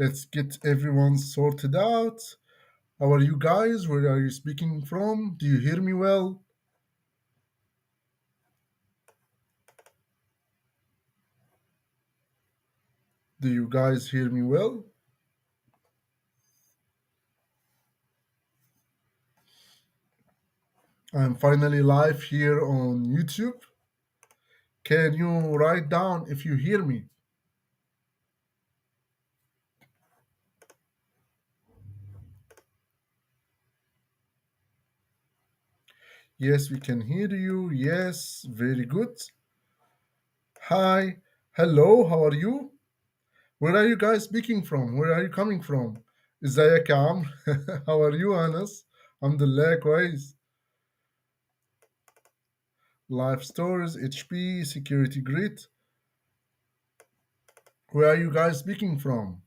Let's get everyone sorted out. How are you guys? Where are you speaking from? Do you hear me well? Do you guys hear me well? I'm finally live here on YouTube. Can you write down if you hear me? Yes, we can hear you. Yes, very good. Hi. Hello, how are you? Where are you guys speaking from? Where are you coming from? ازيك يا عمرو؟ How are you, Anas? الحمد لله كويس. Life Stores, HP, Security Grid. Where are you guys speaking from?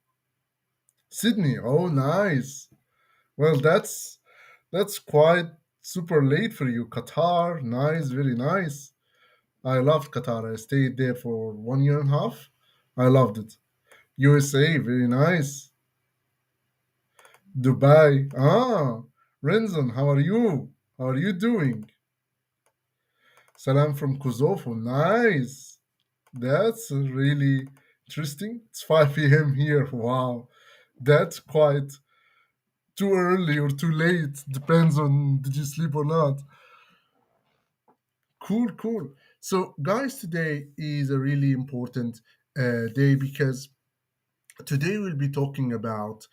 Sydney. Oh, nice. Well, that's quite super late for you. Qatar, nice, very nice. I loved Qatar. I stayed there for 1 year and a half. I loved it. USA, very nice. Dubai. Renzon, how are you? How are you doing? Salam from Kosovo. Nice. That's really interesting. It's 5 p.m. here. Wow. That's quite too early or too late. Depends on did you sleep or not. Cool, cool. So, guys, today is a really important day because today we'll be talking about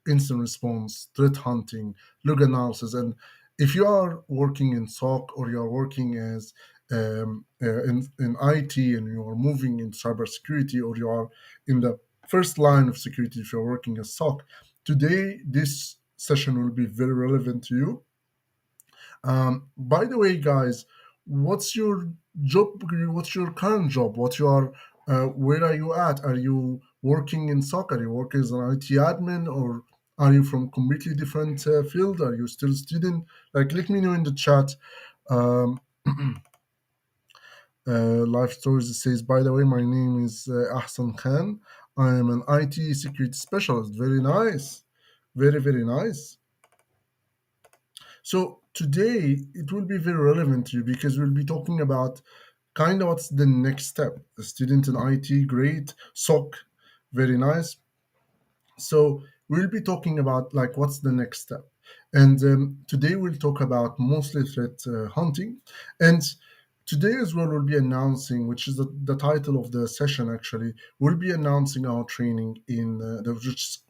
instant response, threat hunting, log analysis, and if you are working in SOC or you are working as in IT and you are moving in cybersecurity or you are in the first line of security if you're working as SOC, today this session will be very relevant to you. By the way, guys, what's your job? What's your current job? Where are you at? Are you working in soccer? Are you working as an IT admin, or are you from completely different field? Are you still a student? Like, let me know in the chat. Um, Life Stories says, by the way, my name is Ahsan Khan. I am an IT security specialist. Very nice. Very, very nice. So today it will be very relevant to you because we'll be talking about kind of what's the next step. A student in IT, great. SOC, very nice. So we'll be talking about like what's the next step. And today we'll talk about mostly threat hunting. And today as well we'll be announcing, which is the title of the session actually, we'll be announcing our training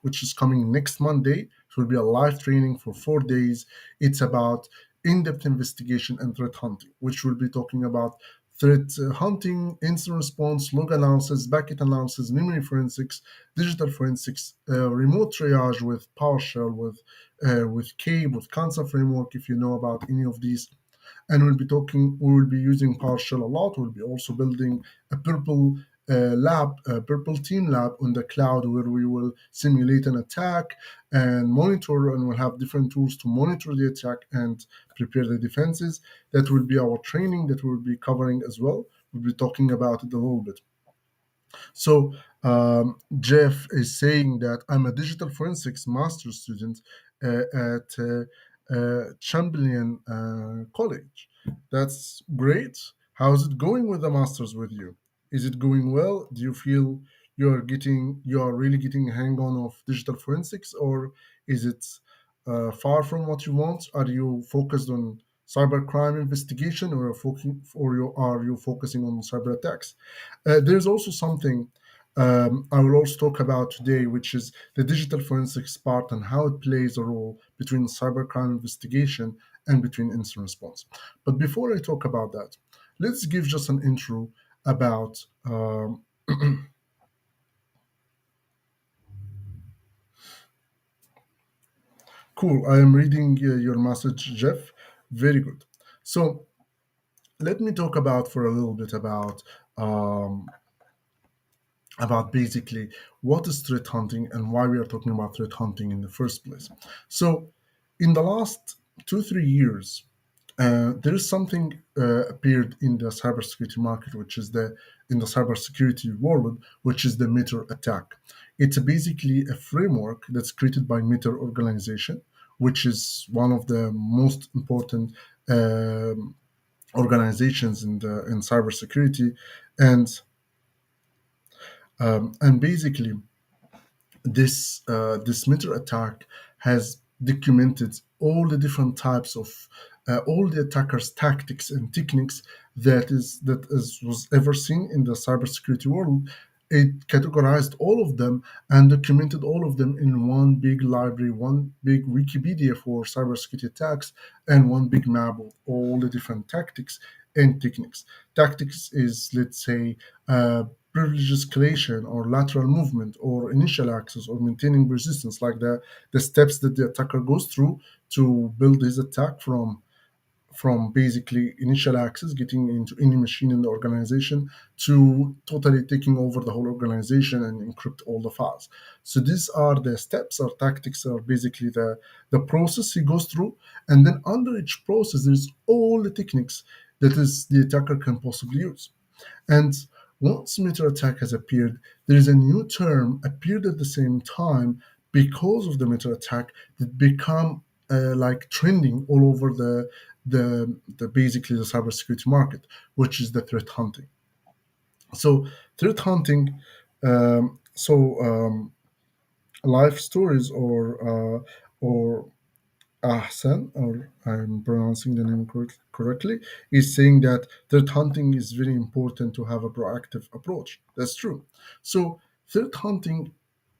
which is coming next Monday. It will be a live training for 4 days. It's about in-depth investigation and threat hunting, which we'll be talking about threat hunting, incident response, log analysis, packet analysis, memory forensics, digital forensics, remote triage with PowerShell, with CABE, with Cancer framework. If you know about any of these, and we will be using PowerShell a lot. We'll be also building a purple team lab on the cloud where we will simulate an attack and monitor, and we'll have different tools to monitor the attack and prepare the defenses. That will be our training that we'll be covering as well. We'll be talking about it a little bit. So Jeff is saying that I'm a digital forensics master's student at Chamberlain College. That's great. How's it going with the masters with you? Is it going well? Do you feel you are really getting a hang on of digital forensics, or is it far from what you want? Are you focused on cybercrime investigation, are you focusing on cyber attacks? There's also something I will also talk about today, which is the digital forensics part and how it plays a role between cybercrime investigation and between incident response. But before I talk about that, let's give just an intro about. Cool. I am reading your message, Jeff. Very good. So let me talk about for a little bit about basically what is threat hunting and why we are talking about threat hunting in the first place. So, in the last 2 3 years, there is something appeared in the cybersecurity market, which is the in the cybersecurity world, which is the Meter attack. It's basically a framework that's created by Meter organization, which is one of the most important um, organizations in cybersecurity, and and basically this Meter attack has documented all the different types of all the attackers' tactics and techniques that is was ever seen in the cybersecurity world. It categorized all of them and documented all of them in one big library, one big Wikipedia for cybersecurity attacks, and one big map of all the different tactics and techniques. Tactics is, let's say, privilege escalation or lateral movement or initial access or maintaining resistance, like the steps that the attacker goes through to build his attack from basically initial access, getting into any machine in the organization, to totally taking over the whole organization and encrypt all the files. So these are the steps or tactics, are basically the process he goes through. And then under each process, there's all the techniques that is the attacker can possibly use. And once Meter attack has appeared, there is a new term appeared at the same time because of the Meter attack that become like trending all over the basically the cybersecurity market, which is the threat hunting. So threat hunting, life stories or Ahsan, or I'm pronouncing the name correctly, is saying that threat hunting is very important to have a proactive approach. That's true. So, threat hunting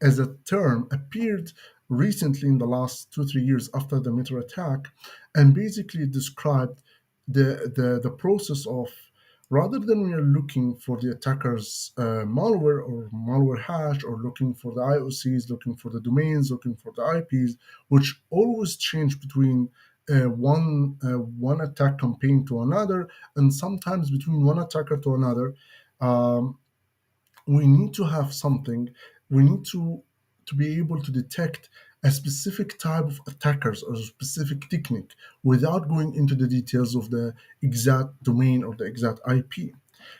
as a term appeared recently in the last 2 3 years after the Metro attack, and basically described the process of, rather than we are looking for the attacker's malware or malware hash, or looking for the IOCs, looking for the domains, looking for the IPs, which always change between one attack campaign to another, and sometimes between one attacker to another. Um, we need to have something. We need to be able to detect a specific type of attackers or a specific technique without going into the details of the exact domain or the exact IP.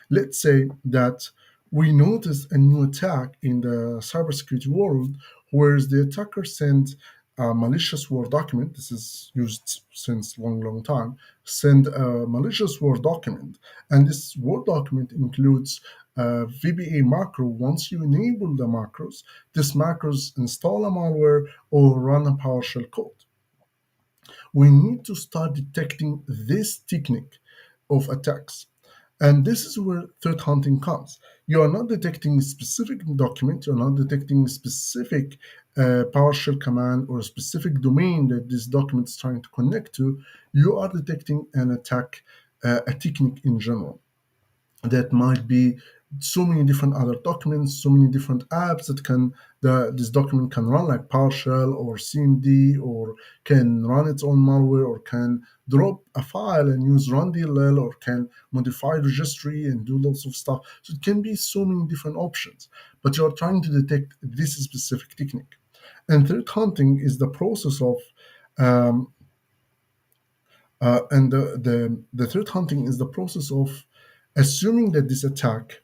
Let's say that we notice a new attack in the cybersecurity world, where the attacker sent a malicious Word document. This is used since long time. Send a malicious Word document, and this Word document includes a VBA macro. Once you enable the macros, this macros install a malware or run a PowerShell code. We need to start detecting this technique of attacks. And this is where threat hunting comes. You are not detecting a specific document, you're not detecting a specific PowerShell command or a specific domain that this document is trying to connect to. You are detecting an attack, a technique in general that might be so many different other documents, so many different apps that this document can run, like PowerShell or CMD, or can run its own malware, or can drop a file and use run.dll, or can modify registry and do lots of stuff. So it can be so many different options, but you are trying to detect this specific technique. And threat hunting is the process of um, and the threat hunting is the process of assuming that this attack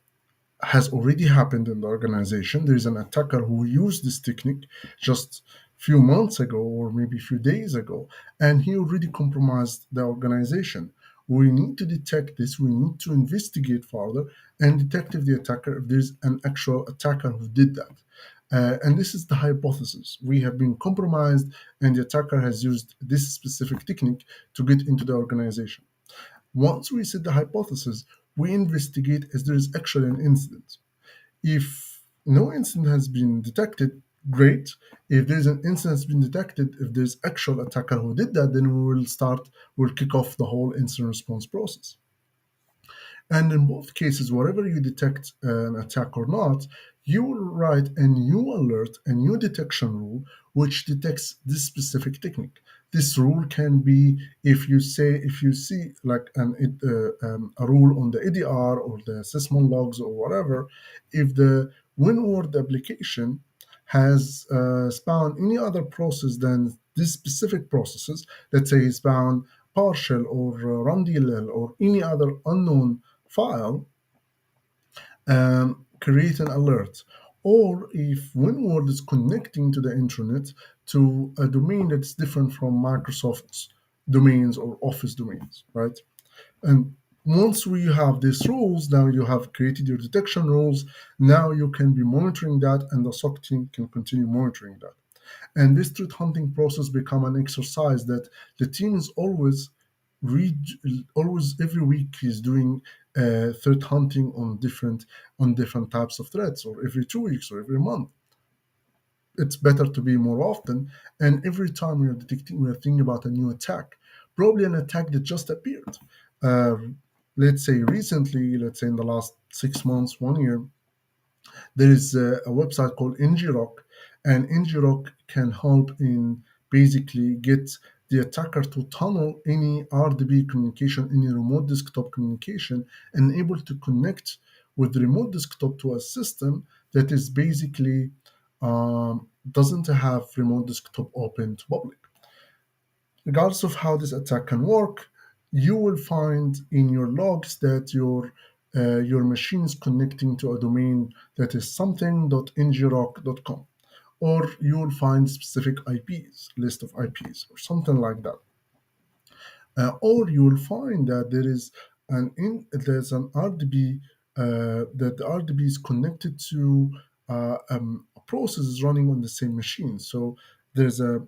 has already happened in the organization. There is an attacker who used this technique just few months ago or maybe a few days ago, and he already compromised the organization. We need to detect this. We need to investigate further and detect if the attacker, if there's an actual attacker who did that. And this is the hypothesis. We have been compromised, and the attacker has used this specific technique to get into the organization. Once we set the hypothesis, we investigate if there is actually an incident. If no incident has been detected, great. If there's an incident has been detected, if there's actual attacker who did that, then we'll kick off the whole incident response process. And in both cases, wherever you detect an attack or not, you will write a new alert, a new detection rule, which detects this specific technique. This rule can be, if you see like a rule on the ADR or the sysmon logs or whatever, if the WinWord application has spawned any other process than these specific processes, let's say it's bound PowerShell or run.dll or any other unknown file, create an alert. Or if one word is connecting to the internet to a domain that's different from Microsoft's domains or Office domains, right? And once we have these rules, now you have created your detection rules. Now you can be monitoring that, and the SOC team can continue monitoring that. And this threat hunting process become an exercise that the team is read always every week is doing threat hunting on different types of threats, or every 2 weeks or every month. It's better to be more often. And every time we are detecting, we are thinking about a new attack, probably an attack that just appeared. Uh, let's say recently, let's say in the last 6 months, 1 year, there is a website called NGRock, and NGRock can help in basically get the attacker to tunnel any RDP communication, any remote desktop communication, and able to connect with the remote desktop to a system that is basically doesn't have remote desktop open to public. Regardless of how this attack can work, you will find in your logs that your machine is connecting to a domain that is something.ngrock.com, or you will find specific IPs, list of IPs, or something like that. Or you will find that there's an RDB that the RDB is connected to a process is running on the same machine. So there's a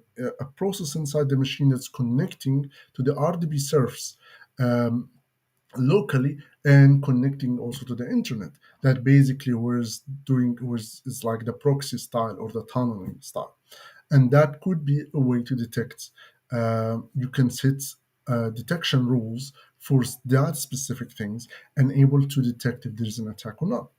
process inside the machine that's connecting to the RDB servers um, locally, and connecting also to the internet. That basically was is like the proxy style or the tunneling style, and that could be a way to detect. You can set detection rules for that specific things and able to detect if there is an attack or not.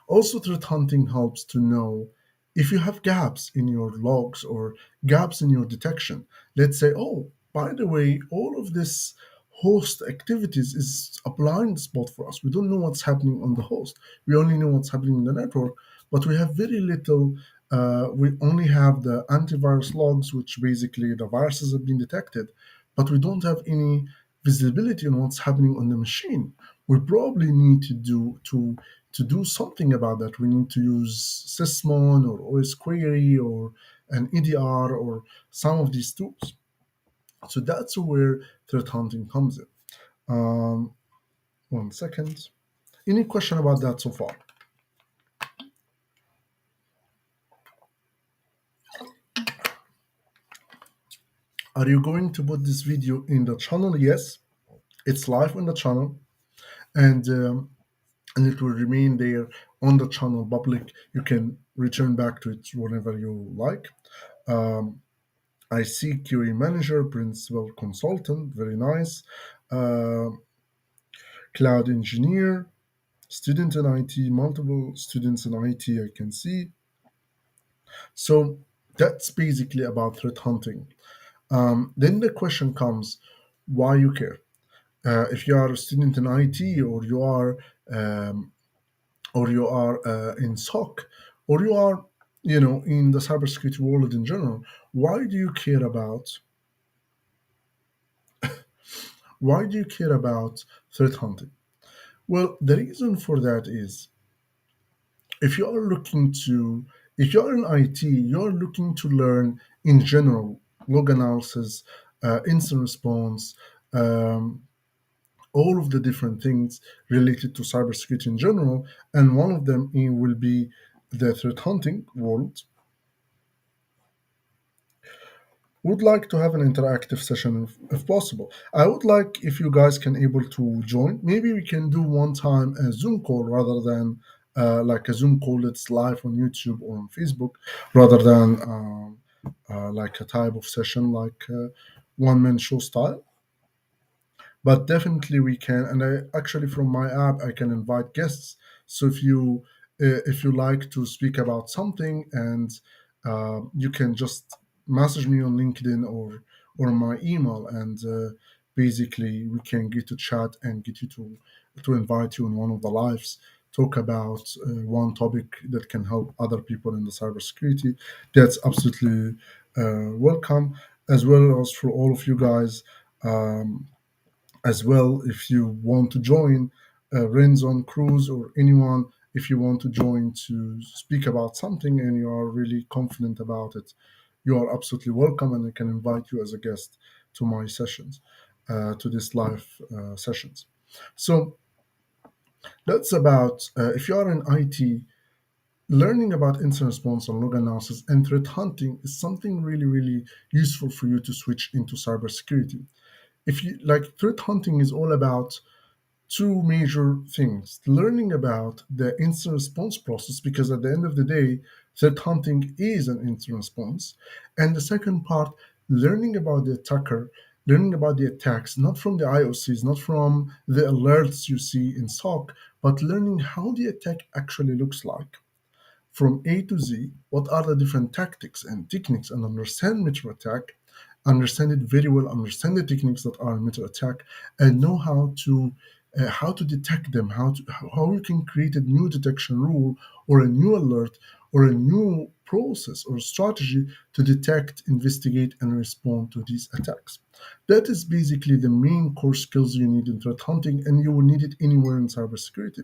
Also, threat hunting helps to know if you have gaps in your logs or gaps in your detection. Let's say, oh, by the way, all of this host activities is a blind spot for us. We don't know what's happening on the host. We only know what's happening in the network, but we have very little. We only have the antivirus logs, which basically the viruses have been detected, but we don't have any visibility on what's happening on the machine. We probably need to do something about that. We need to use Sysmon or OS Query or an EDR or some of these tools. So that's where threat hunting comes in. Um, 1 second. Any question about that so far? Are you going to put this video in the channel? Yes, it's live on the channel, and and it will remain there on the channel public. You can return back to it whenever you like. Um, I see QA manager, principal consultant, very nice. Uh, Cloud engineer, student in IT, multiple students in IT I can see. So that's basically about threat hunting. Then the question comes, why you care? If you are a student in IT, um, or you are in SOC, or you are in the cybersecurity world in general, why do you care about why do you care about threat hunting? Well, the reason for that is if you are looking to, if you're in IT, you're looking to learn in general log analysis, incident response, um, all of the different things related to cybersecurity in general. And one of them will be the threat hunting world. Would like to have an interactive session if possible. I would like if you guys can able to join. Maybe we can do one time a Zoom call rather than like a Zoom call that's live on YouTube or on Facebook, rather than like a type of session like one man show style. But definitely we can, and I actually from my app I can invite guests. So if you like to speak about something, and you can just message me on LinkedIn or my email, and basically we can get to chat and get you to invite you in one of the lives, talk about one topic that can help other people in the cybersecurity. That's absolutely welcome, as well as for all of you guys. Um, as well, if you want to join, Renzo, Cruz, or anyone, if you want to join to speak about something and you are really confident about it, you are absolutely welcome, and I can invite you as a guest to my sessions, to this live sessions. So that's about, if you are in IT, learning about incident response and log analysis and threat hunting is something really, really useful for you to switch into cybersecurity. If you like, threat hunting is all about two major things: learning about the incident response process, because at the end of the day, threat hunting is an incident response. And the second part, learning about the attacker, learning about the attacks, not from the IOCs, not from the alerts you see in SOC, but learning how the attack actually looks like from A to Z. What are the different tactics and techniques, and understand meta attack, understand it very well, understand the techniques that are in meta attack, and know how to detect them, how you can create a new detection rule or a new alert or a new process or strategy to detect, investigate, and respond to these attacks. That is basically the main core skills you need in threat hunting, and you will need it anywhere in cybersecurity.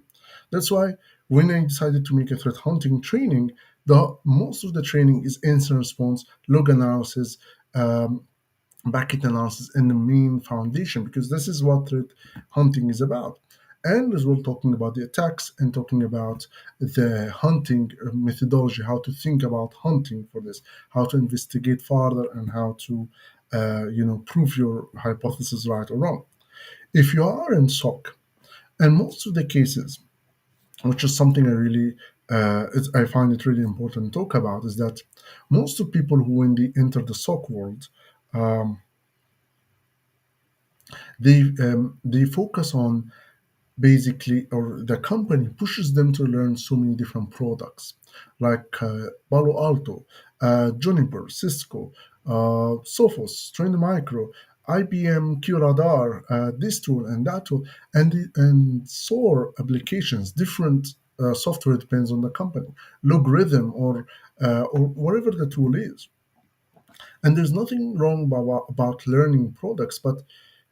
That's why when I decided to make a threat hunting training, the most of the training is incident response, log analysis, um, bucket analysis, and the main foundation, because this is what threat hunting is about. And as well, talking about the attacks and talking about the hunting methodology, how to think about hunting for this, how to investigate further, and how to prove your hypothesis right or wrong. If you are in SOC, and most of the cases, which is something I find it really important to talk about, is that most of people who, when they enter the SOC world, um, they focus on, basically, or the company pushes them to learn so many different products, like Palo Alto, Juniper, Cisco, Sophos, Trend Micro, IBM QRadar, this tool and that tool, and SOAR applications, different software, depends on the company, Logarithm, or whatever the tool is. And there's nothing wrong about learning products, but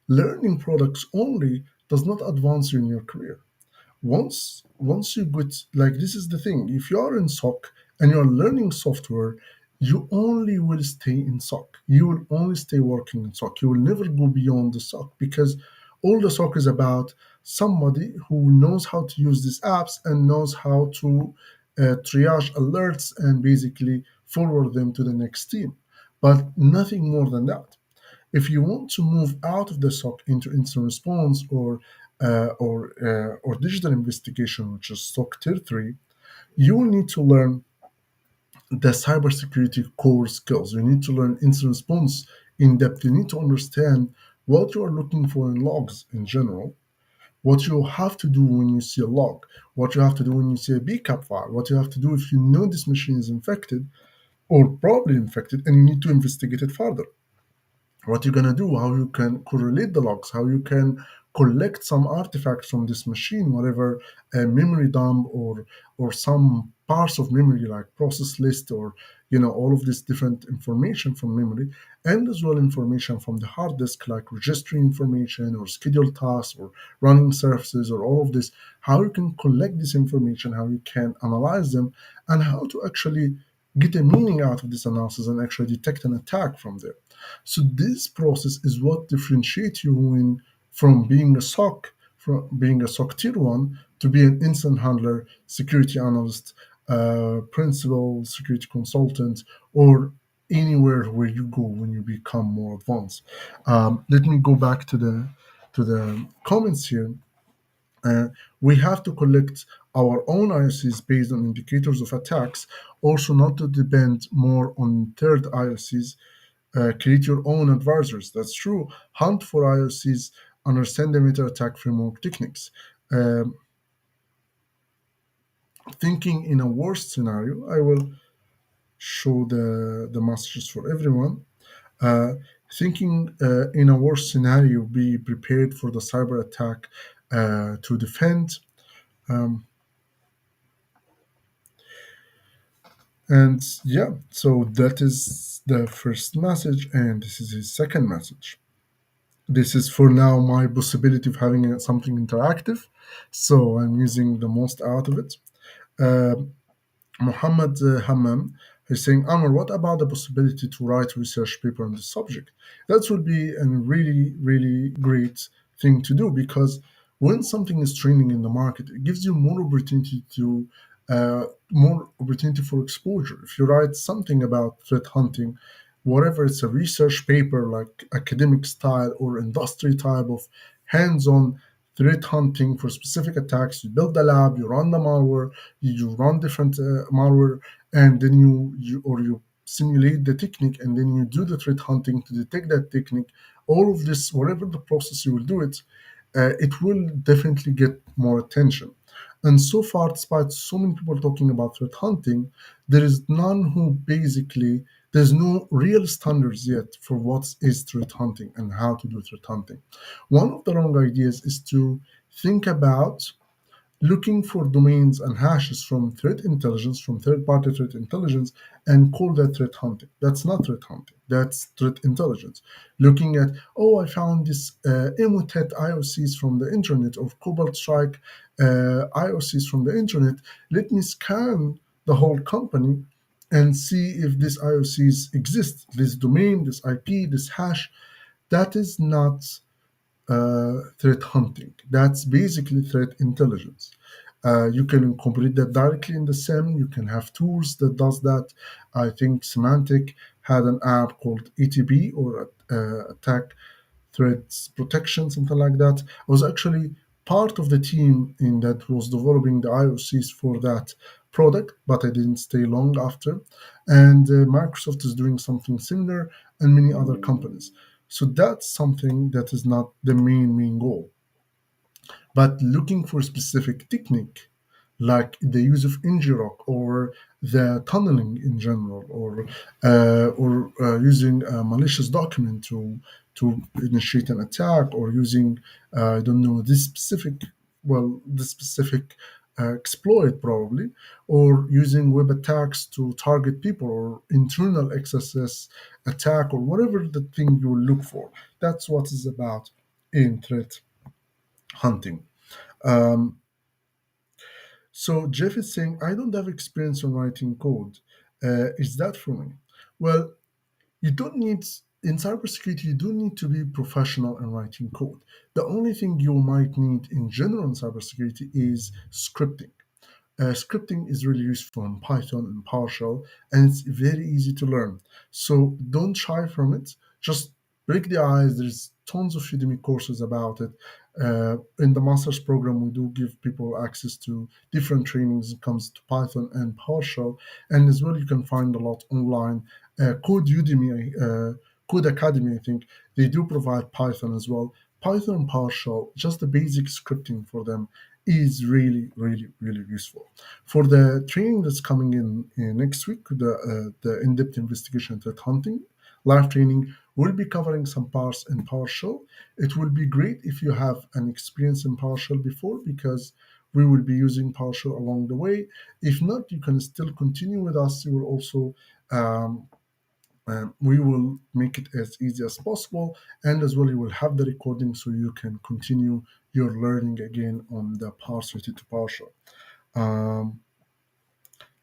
learning products only does not advance you in your career. Once you get, like, this is the thing: if you are in SOC and you're learning software, you only will stay in SOC. You will only stay working in SOC. You will never go beyond the SOC, because all the SOC is about somebody who knows how to use these apps and knows how to triage alerts and basically forward them to the next team, but nothing more than that. If you want to move out of the SOC into incident response, or digital investigation, which is SOC Tier 3, you will need to learn the cybersecurity core skills. You need to learn incident response in depth. You need to understand what you are looking for in logs in general, what you have to do when you see a log, what you have to do when you see a backup file, what you have to do if you know this machine is infected or probably infected and you need to investigate it further, what you're going to do, how you can correlate the logs, how you can collect some artifacts from this machine, whatever a memory dump, or some parts of memory like process list, or all of this different information from memory, and as well information from the hard disk like registry information or scheduled tasks or running services, or all of this, how you can collect this information, how you can analyze them, and how to actually get a meaning out of this analysis and actually detect an attack from there. So this process is what differentiates you from being a SOC, from being a SOC tier one, to be an incident handler, security analyst, principal security consultant, or anywhere where you go when you become more advanced. Let me go back to the comments here. Uh, we have to collect our own IOCs based on indicators of attacks, also not to depend more on third IOCs. Create your own advisors. That's true. Hunt for IOCs, understand the meta attack framework techniques. Um, Thinking in a worst scenario, I will show the messages for everyone. Uh, Thinking in a worst scenario, be prepared for the cyber attack to defend. Um, and yeah, so that is the first message, and this is his second message. This is for now my possibility of having something interactive, so I'm using the most out of it. Uh, Muhammad Hammam is saying, Amr, what about the possibility to write a research paper on this subject? That would be a really, really great thing to do because when something is trending in the market, it gives you more opportunity for exposure. If you write something about threat hunting, whatever it's a research paper like academic style or industry type of hands-on threat hunting for specific attacks, you build the lab, you run the malware, you run different malware, and then you simulate the technique, and then you do the threat hunting to detect that technique. All of this, whatever the process you will do it, it will definitely get more attention. And so far, despite so many people talking about threat hunting, there is none who basically there's no real standards yet for what is threat hunting and how to do threat hunting. One of the wrong ideas is to think about looking for domains and hashes from threat intelligence, from third party threat intelligence, and call that threat hunting. That's not threat hunting, that's threat intelligence. Looking at, oh, I found this Emotet IOCs from the internet or Cobalt Strike IOCs from the internet. Let me scan the whole company and see if these IOCs exist, this domain, this IP, this hash. That is not threat hunting. That's basically threat intelligence. You can complete that directly in the SIM. You can have tools that does that. I think Semantic had an app called ETB or Attack Threats Protection, something like that. I was actually part of the team in that was developing the IOCs for that product, but I didn't stay long after. And Microsoft is doing something similar, and many other companies. So that's something that is not the main goal. But looking for specific technique, like the use of NGROC or the tunneling in general, or using a malicious document to initiate an attack, or using I don't know this specific exploit probably, or using web attacks to target people, or internal XSS attack, or whatever the thing you will look for. That's what is about in threat hunting. Um, so Jeff is saying, I don't have experience on writing code. Is that for me? Well, you don't need in cybersecurity. You don't need to be professional in writing code. The only thing you might need in general in cybersecurity is scripting. Scripting is really useful in Python and PowerShell, and it's very easy to learn. So don't shy from it. Just break the ice. There's tons of Udemy courses about it. In the master's program, we do give people access to different trainings when it comes to Python and PowerShell, and as well you can find a lot online. Code Academy, I think they do provide Python as well. Python and PowerShell, just the basic scripting for them is really, really, really useful. For the training that's coming in next week, the in-depth investigation threat hunting live training, will be covering some parts in PowerShell. It will be great if you have an experience in PowerShell before, because we will be using PowerShell along the way. If not, you can still continue with us. You will also we will make it as easy as possible, and as well you will have the recording so you can continue your learning again on the parts related to PowerShell. Um,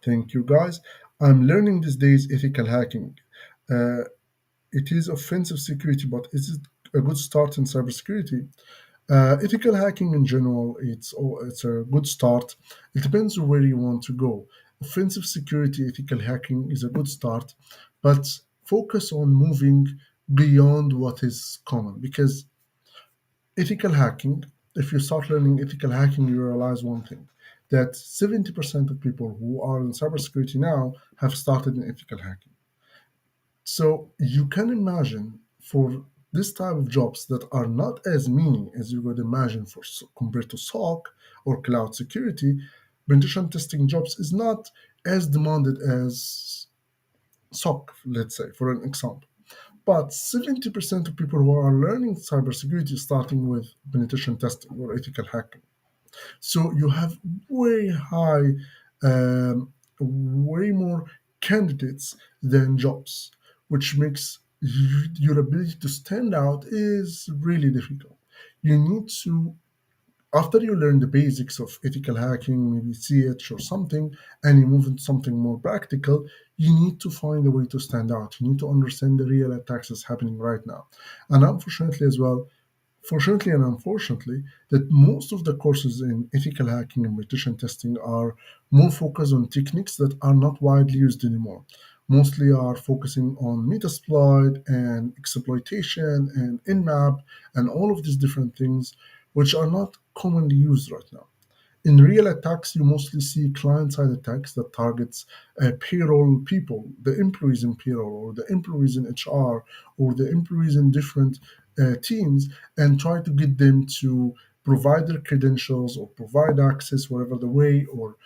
thank you guys. I'm learning these days ethical hacking. Uh, it is offensive security, but is it a good start in cybersecurity? Ethical hacking in general, it's a good start. It depends on where you want to go. Offensive security, ethical hacking is a good start, but focus on moving beyond what is common, because ethical hacking, if you start learning ethical hacking, you realize one thing, that 70% of people who are in cybersecurity now have started in ethical hacking. So you can imagine for this type of jobs that are not as many as you would imagine compared to SOC or cloud security, penetration testing jobs is not as demanded as SOC, let's say, for an example. But 70% of people who are learning cybersecurity starting with penetration testing or ethical hacking. So you have way high, way more candidates than jobs, which makes your ability to stand out is really difficult. You need to, after you learn the basics of ethical hacking, maybe CH or something, and you move into something more practical, you need to find a way to stand out. You need to understand the real attacks that's happening right now. And unfortunately, as well, fortunately and unfortunately, that most of the courses in ethical hacking and penetration testing are more focused on techniques that are not widely used anymore. Mostly are focusing on metasploit and exploitation and nmap and all of these different things, which are not commonly used right now. In real attacks, you mostly see client-side attacks that targets payroll people, the employees in payroll, or the employees in HR, or the employees in different teams, and try to get them to provide their credentials or provide access, whatever the way, or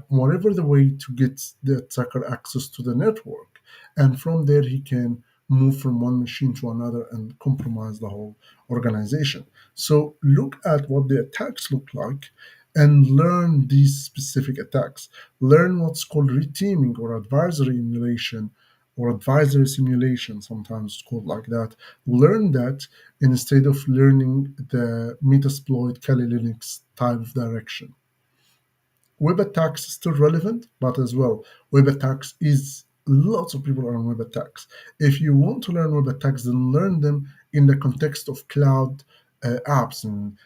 whatever the way to get the attacker access to the network. And from there, he can move from one machine to another and compromise the whole organization. So look at what the attacks look like and learn these specific attacks. Learn what's called reteaming or advisory emulation or advisory simulation, sometimes it's called like that. Learn that instead of learning the Metasploit Kali Linux type of direction. Web attacks is still relevant, but as well, web attacks is lots of people are on web attacks. If you want to learn web attacks, then learn them in the context of cloud apps and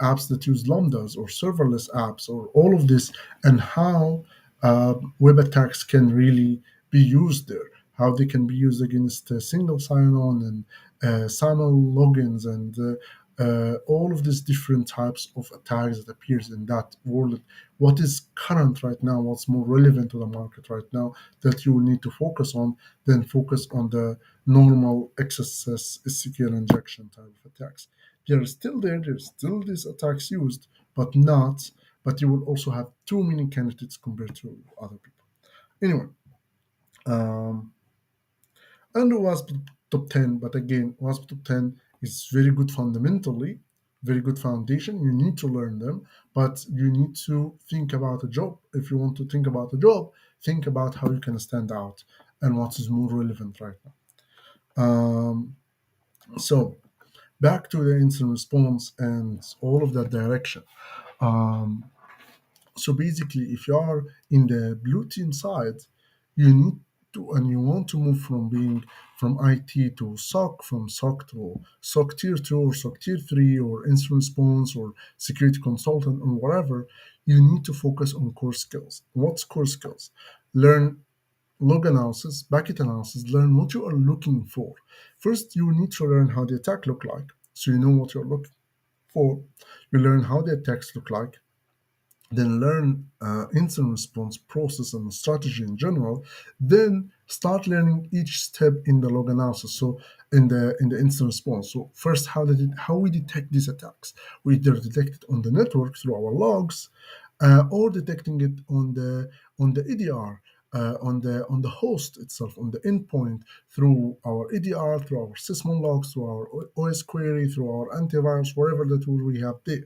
apps that use lambdas or serverless apps or all of this, and how web attacks can really be used there. How they can be used against single sign-on and SAML logins and all of these different types of attacks that appears in that world. What is current right now, what's more relevant to the market right now that you will need to focus on, then focus on the normal XSS SQL injection type of attacks. They're still there, there's still these attacks used, but not, but you will also have too many candidates compared to other people. Anyway, um, and WASP top 10, but again, WASP top 10 is very good fundamentally, very good foundation. You need to learn them, but you need to think about a job. If you want to think about a job, think about how you can stand out and what is more relevant right now. So back to the incident response and all of that direction. Um, So basically, if you are in the blue team side, you need to, and you want to move from being from IT to SOC, from SOC to SOC tier 2 or SOC tier 3 or incident response or security consultant or whatever, you need to focus on core skills. What's core skills? Learn log analysis, bucket analysis, learn what you are looking for. First, you need to learn how the attack look like, so you know what you're looking for. You learn how the attacks look like, then learn incident response process and strategy in general, then start learning each step in the log analysis. So in the incident response, so first, how we detect these attacks? We either detect it on the network through our logs, or detecting it on the EDR, on the host itself, on the endpoint, through our EDR, through our sysmon logs, through our OS query, through our antivirus, whatever the tool we have there.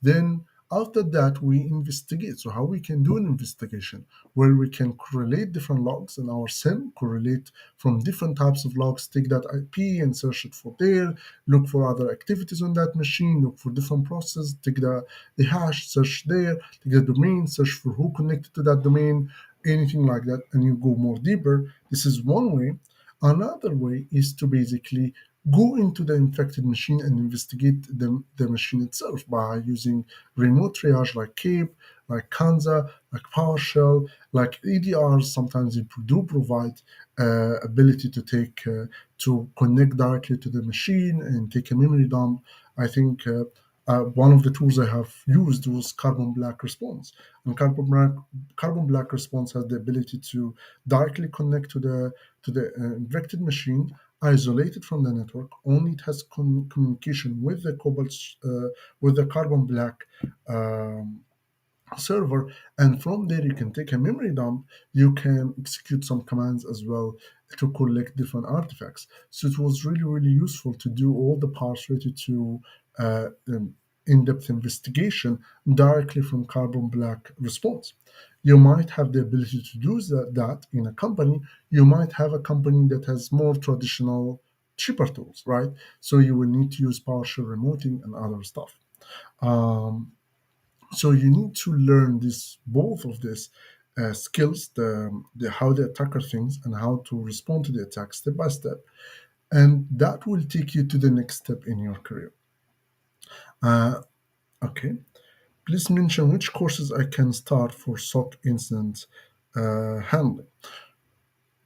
Then after that, we investigate. So how we can do an investigation where we can correlate different logs in our SIM, correlate from different types of logs, take that IP and search it for there, look for other activities on that machine, look for different processes, take the hash, search there, take the domain, search for who connected to that domain, anything like that, and you go more deeper. This is one way. Another way is to basically go into the infected machine and investigate the machine itself by using remote triage like Cape, like Kanza, like PowerShell, like EDRs. Sometimes they do provide ability to to connect directly to the machine and take a memory dump. I think one of the tools I have used was Carbon Black Response, and Carbon Black Response has the ability to directly connect to the infected machine, isolated from the network. Only it has communication with the Cobalt, with the Carbon Black um, server, and from there you can take a memory dump. You can execute some commands as well to collect different artifacts. So it was really really useful to do all the parts related to in-depth investigation directly from carbon black response. You might have the ability to do that in a company. You might have a company that has more traditional, cheaper tools, right? So you will need to use partial remoting and other stuff. Um, so you need to learn this both of these skills, the how the attacker thinks and how to respond to the attack step by step, and that will take you to the next step in your career. Uh, okay, please mention which courses I can start for SOC incident handling.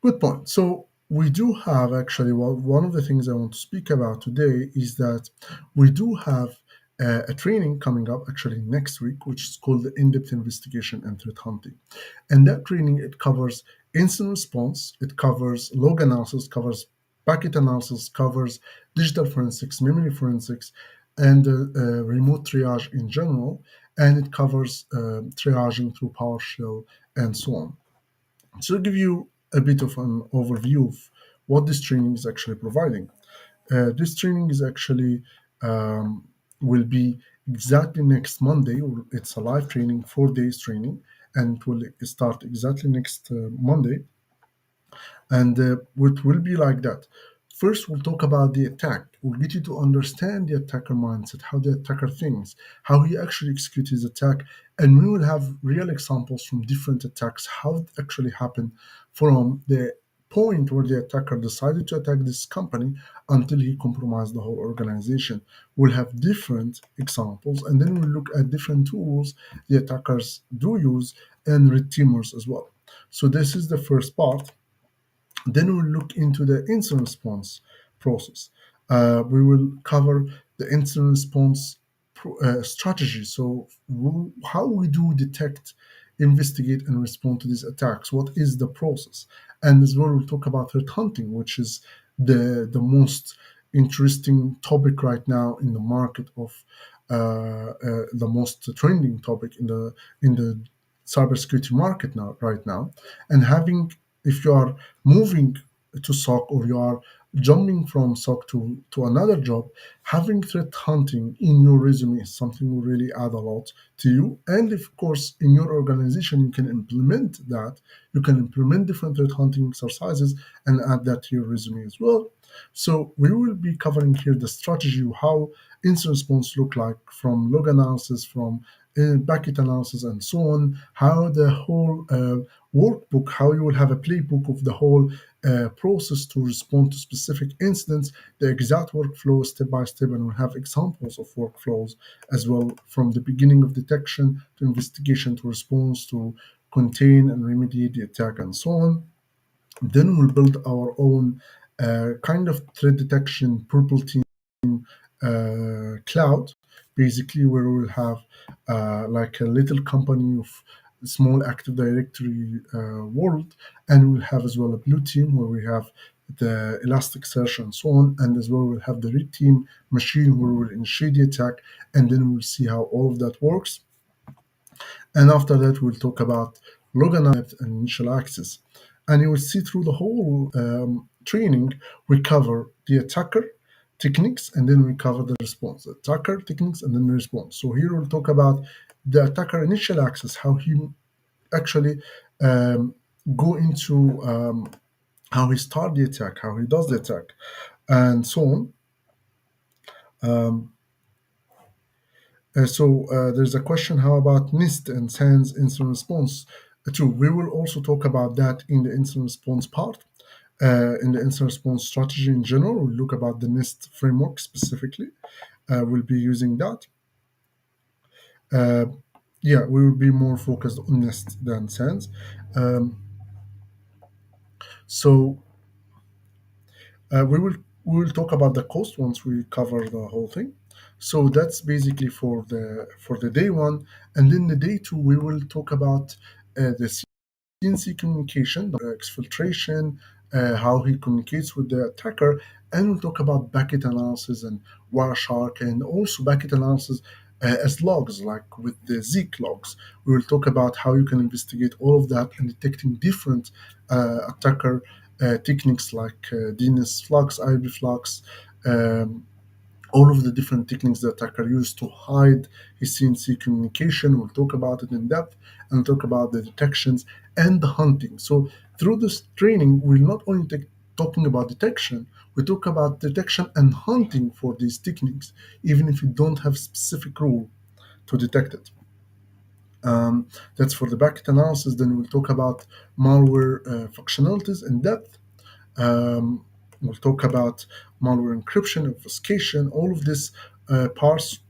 Good point. So we do have actually, well, one of the things I want to speak about today is that we do have a training coming up actually next week, which is called the in-depth investigation and threat hunting. And that training, it covers incident response, it covers log analysis, covers packet analysis, covers digital forensics, memory forensics, and remote triage in general, and it covers triaging through PowerShell and so on. So, to give you a bit of an overview of what this training is actually providing. This training is actually will be exactly next Monday. It's a live training, 4 days training, and it will start exactly next Monday. And it will be like that. First, we'll talk about the attack. We'll get you to understand the attacker mindset, how the attacker thinks, how he actually executes his attack, and we will have real examples from different attacks, how it actually happened from the point where the attacker decided to attack this company until he compromised the whole organization. We'll have different examples, and then we'll look at different tools the attackers do use and red teamers as well. So this is the first part. Then we'll look into the incident response process. We will cover the incident response strategy. So, how we do detect, investigate, and respond to these attacks. What is the process? And as well, we'll talk about threat hunting, which is the most interesting topic right now in the market of the most trending topic in the cybersecurity market now right now. And having, if you are moving to SOC or you are jumping from SOC to another job, having threat hunting in your resume is something will really add a lot to you. And of course, in your organization, you can implement that. You can implement different threat hunting exercises and add that to your resume as well. So we will be covering here the strategy, how incident response look like from log analysis, from packet analysis, and so on. How the whole workbook, how you will have a playbook of the whole process to respond to specific incidents, the exact workflow step by step, and we'll have examples of workflows as well from the beginning of detection to investigation to response to contain and remediate the attack and so on. Then we'll build our own kind of threat detection purple team cloud, basically where we'll have like a little company of small Active Directory world, and we'll have as well a blue team where we have the Elasticsearch and so on, and as well we'll have the red team machine where we'll initiate the attack, and then we'll see how all of that works. And after that, we'll talk about Loganite and initial access. And you will see through the whole training, we cover the attacker techniques and then we cover the response. Attacker techniques and then the response. So here we'll talk about the attacker initial access, how he actually um, go into how he start the attack, how he does the attack, and so on. Um, there's a question, how about NIST and SANS incident response? True, we will also talk about that in the incident response part. In the incident response strategy in general, we'll look about the NIST framework specifically. We'll be using that. Uh, yeah, we will be more focused on NIST than SANS. Um, so we will talk about the cost once we cover the whole thing. So that's basically for the day one, and then the day two we will talk about the CNC communication, the exfiltration, how he communicates with the attacker, and we'll talk about packet analysis and Wireshark, and also packet analysis as logs, like with the Zeek logs. We will talk about how you can investigate all of that and detecting different attacker techniques like DNS flux, IB flux, um, all of the different techniques the attacker used to hide his CNC communication. We'll talk about it in depth and talk about the detections and the hunting. So through this training, we're not only talking about detection, we talk about detection and hunting for these techniques, even if you don't have specific rule to detect it. That's for the packet analysis. Then we'll talk about malware functionalities in depth. Um, we'll talk about malware encryption, obfuscation, all of this parts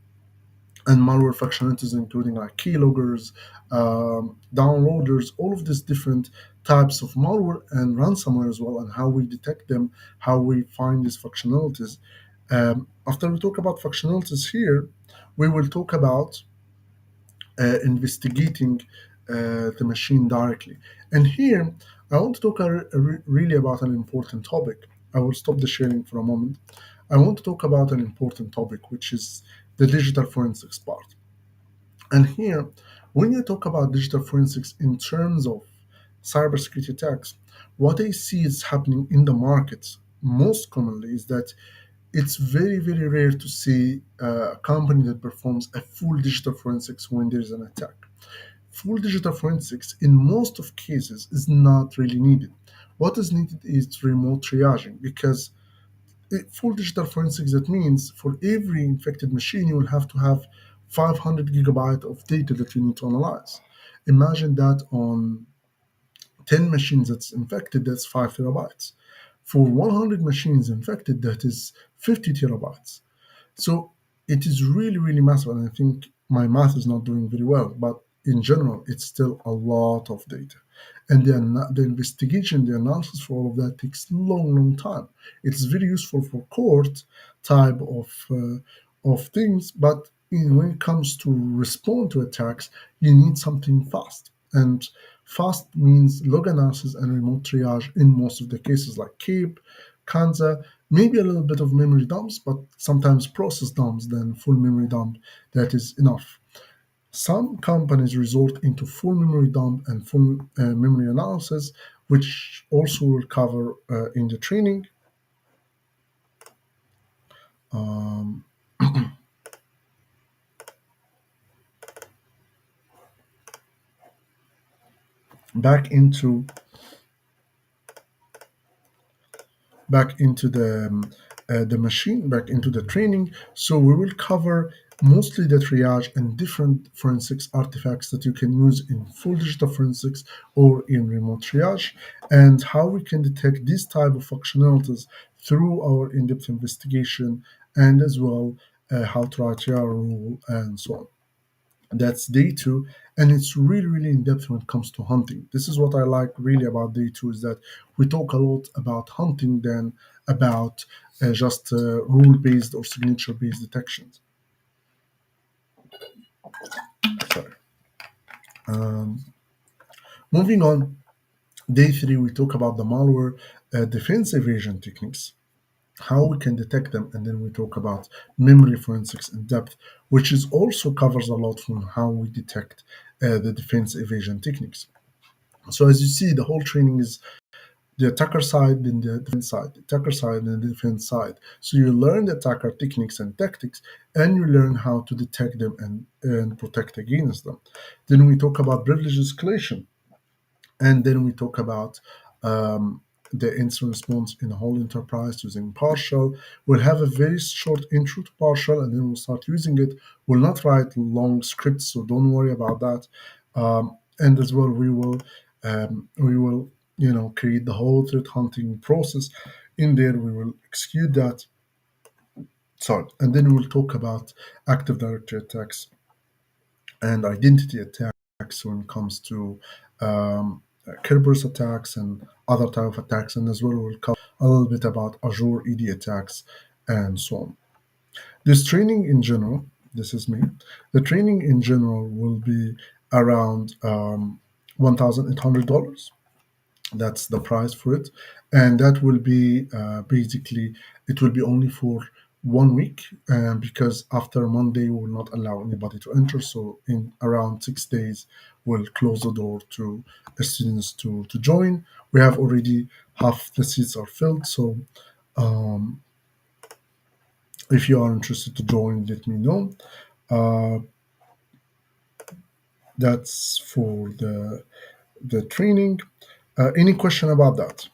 and malware functionalities, including like keyloggers, downloaders, all of these different types of malware and ransomware as well, and how we detect them, how we find these functionalities. After we talk about functionalities here, we will talk about investigating the machine directly. And here, I want to talk really about an important topic. I will stop the sharing for a moment. I want to talk about an important topic, which is the digital forensics part. And here, when you talk about digital forensics in terms of cybersecurity attacks, what I see is happening in the markets most commonly is that it's very, very rare to see a company that performs a full digital forensics when there is an attack. Full digital forensics, in most of cases, is not really needed. What is needed is remote triaging because full digital forensics, that means for every infected machine, you will have to have 500 gigabyte of data that you need to analyze. Imagine that on 10 machines that's infected, that's 5 terabytes. For 100 machines infected, that is 50 terabytes. So it is really, really massive. And I think my math is not doing very well, but in general, it's still a lot of data. And the investigation, the analysis for all of that takes long, long time. It's very useful for court type of things, but when it comes to respond to attacks, you need something fast. And fast means log analysis and remote triage in most of the cases, like CAPE, Kanza, maybe a little bit of memory dumps, but sometimes process dumps, then full memory dump, that is enough. Some companies resort into full memory dump and full memory analysis, which also will cover in the training. Um, back into back into the machine, back into the training. So we will cover mostly the triage and different forensics artifacts that you can use in full digital forensics or in remote triage, and how we can detect these type of functionalities through our in-depth investigation, and as well how to write TR rule and so on. That's day two, and it's really, really in depth when it comes to hunting. This is what I like really about day two is that we talk a lot about hunting than about just rule based or signature based detections. Sorry. Um, moving on, day three, we talk about the malware defense evasion techniques, how we can detect them, and then we talk about memory forensics in depth, which is also covers a lot from how we detect the defense evasion techniques. So as you see, the whole training is the attacker side and the defense side, the attacker side and the defense side. So you learn the attacker techniques and tactics, and you learn how to detect them and protect against them. Then we talk about privilege escalation, and then we talk about the incident response in a whole enterprise using partial. We'll have a very short intro to partial, and then we'll start using it. We'll not write long scripts, so don't worry about that. And as well, we will create the whole threat hunting process. In there, we will execute that. Sorry, and then we'll talk about active directory attacks and identity attacks when it comes to Kerberos attacks and other type of attacks, and as well we'll cover a little bit about Azure ED attacks and so on. This training in general, this is me. The training in general will be around $1,800. That's the price for it, and that will be basically it will be only for 1 week, because after Monday we will not allow anybody to enter. So in around 6 days, we'll close the door to the students to join. We have already half the seats are filled, so um, If you are interested to join, let me know. Uh, that's for the training. Any question about that?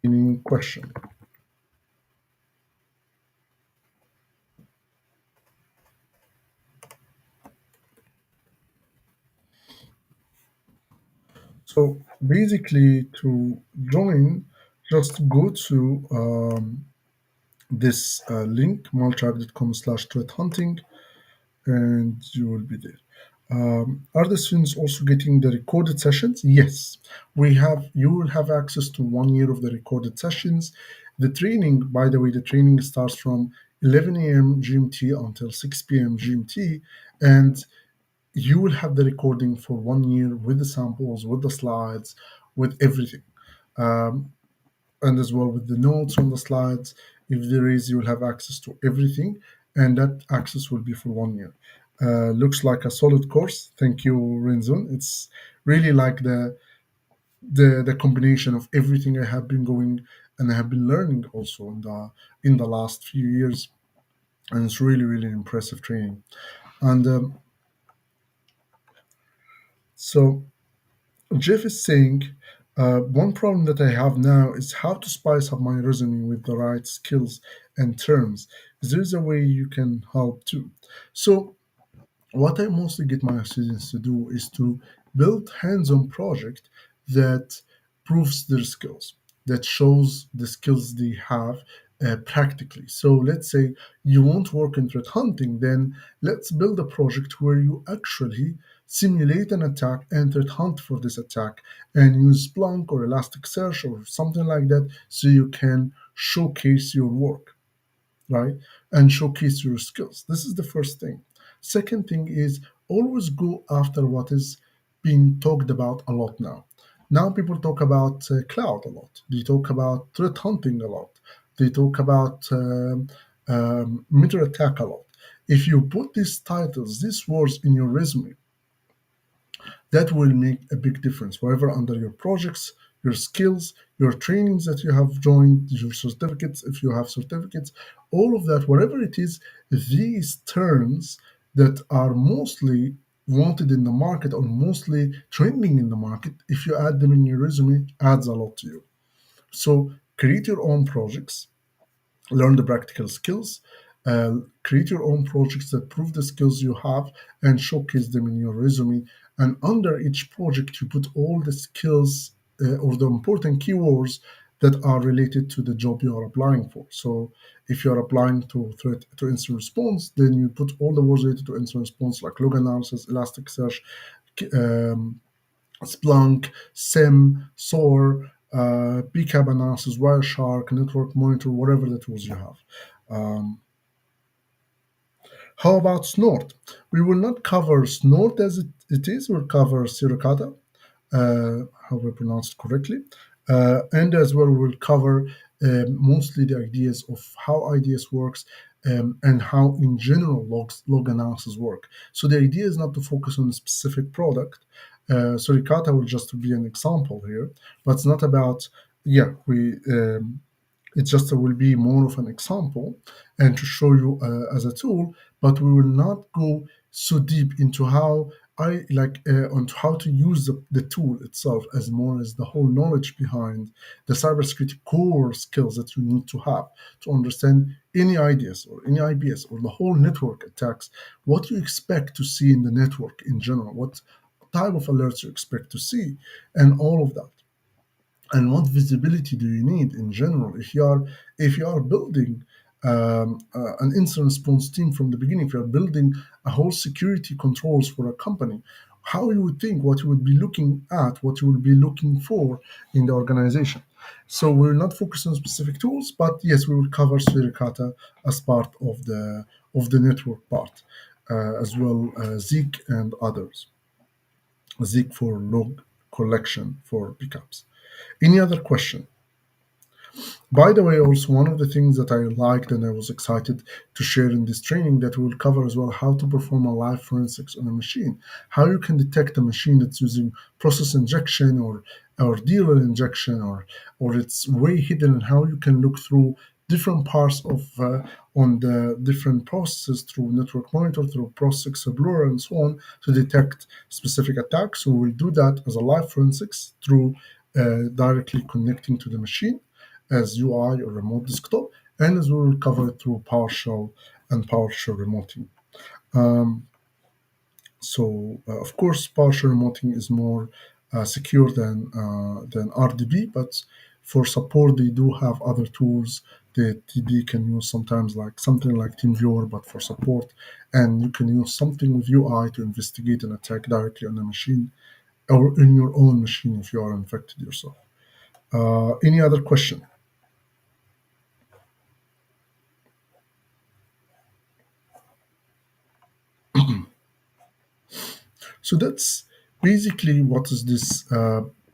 Any question? So basically, to join, just go to this link, maltribe.com/threat hunting, and you will be there. Are the students also getting the recorded sessions? Yes, we have. You will have access to 1 year of the recorded sessions. The training, by the way, the training starts from 11 a.m. GMT until 6 p.m. GMT, and you will have the recording for 1 year with the samples, with the slides, with everything. Um, and as well with the notes on the slides. If there is, you will have access to everything, and that access will be for 1 year. Looks like a solid course. Thank you, Renzon. It's really like the combination of everything I have been going and I have been learning also in the last few years, and it's really really impressive training. And so Jeff is saying, one problem that I have now is how to spice up my resume with the right skills and terms. Is there a way you can help too? So what I mostly get my students to do is to build hands-on project that proves their skills, that shows the skills they have practically. So let's say you want to work in threat hunting, then let's build a project where you actually simulate an attack and threat hunt for this attack and use Splunk or Elasticsearch or something like that so you can showcase your work, right? And showcase your skills. This is the first thing. Second thing is always go after what is being talked about a lot now. Now people talk about cloud a lot. They talk about threat hunting a lot. They talk about meter attack a lot. If you put these titles, these words in your resume, that will make a big difference wherever under your projects, your skills, your trainings that you have joined, your certificates, if you have certificates, all of that, whatever it is, these terms that are mostly wanted in the market or mostly trending in the market, if you add them in your resume, adds a lot to you. So create your own projects, learn the practical skills, create your own projects that prove the skills you have and showcase them in your resume. And under each project, you put all the skills or the important keywords that are related to the job you are applying for. So if you are applying to threat to incident response, then you put all the words related to incident response like log analysis, Elasticsearch, um, Splunk, SIM, SOAR, PCAP analysis, Wireshark, Network Monitor, whatever the tools you have. Um, how about Snort? We will not cover Snort as it is. We'll cover Suricata, how we pronounce it correctly. And as well, we'll cover mostly the ideas of how IDS works and how, in general, log analysis work. So the idea is not to focus on a specific product. Suricata will just be an example here, but it's not about, yeah, it just will be more of an example and to show you as a tool, but we will not go so deep into how I like on how to use the tool itself as more as the whole knowledge behind the cybersecurity core skills that you need to have to understand any IDS or any IBS or the whole network attacks, what you expect to see in the network in general, what type of alerts you expect to see, and all of that, and what visibility do you need in general if you are building an incident response team from the beginning, if you're building a whole security controls for a company, how you would think, what you would be looking at, what you will be looking for in the organization. So we're not focused on specific tools, but yes, we will cover Suricata as part of the network part, as well as Zeek and others. Zeek for log collection for pickups. Any other question? By the way, also one of the things that I liked and I was excited to share in this training that we will cover as well how to perform a live forensics on a machine, how you can detect a machine that's using process injection or dealer injection or it's way hidden, and how you can look through different parts of on the different processes through network monitor, through process explorer, and so on to detect specific attacks. So we'll do that as a live forensics through directly connecting to the machine as UI or remote desktop, and as we will cover it through PowerShell and PowerShell remoting. Um, of course, PowerShell remoting is more secure than RDB, but for support, they do have other tools that they can use sometimes, like something like TeamViewer, but for support. And you can use something with UI to investigate an attack directly on a machine or in your own machine if you are infected yourself. Any other question? So that's basically what is this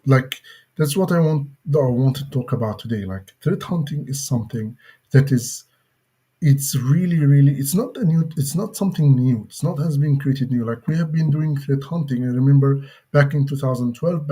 like. That's what I want to talk about today. Like threat hunting is something that is it's really it's not something new, it's not has been created new. Like we have been doing threat hunting. I remember back in 2012,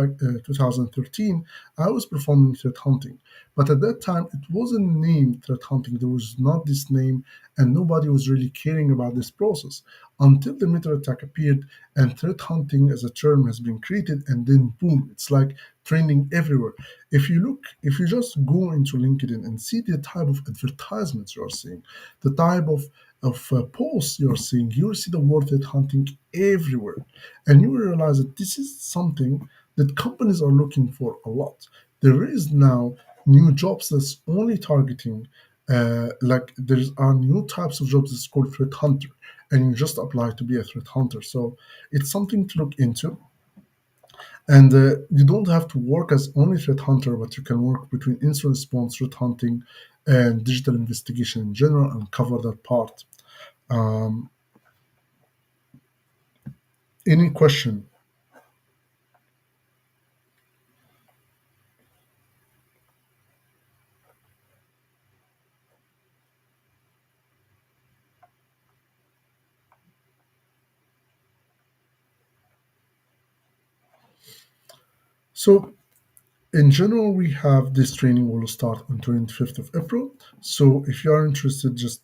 2013, I was performing threat hunting, but at that time it wasn't named threat hunting. There was not this name, and nobody was really caring about this process until the meter attack appeared, and threat hunting as a term has been created, and then boom, it's like trending everywhere. If you just go into LinkedIn and see the type of advertisements you're seeing, the type of posts you're seeing, you'll see the word threat hunting everywhere. And you will realize that this is something that companies are looking for a lot. There is now new jobs that's only targeting, like there are new types of jobs that's called threat hunter, and you just apply to be a threat hunter. So it's something to look into. And you don't have to work as only threat hunter, but you can work between incident response, threat hunting, and digital investigation in general, and cover that part. Um, any question? So in general, we have this training will start on 25th of April. So if you are interested, just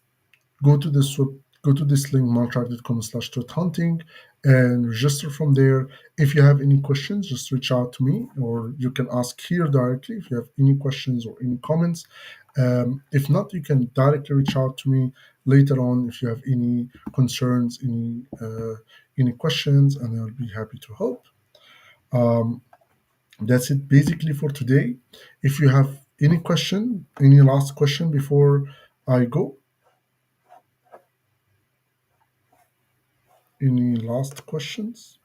go to this web, go to this link martrack.com/threat hunting and register from there. If you have any questions, just reach out to me, or you can ask here directly if you have any questions or any comments. If not, you can directly reach out to me later on if you have any concerns, any questions, and I'll be happy to help. Um, that's it basically for today. If you have any question, any last question before I go, any last questions?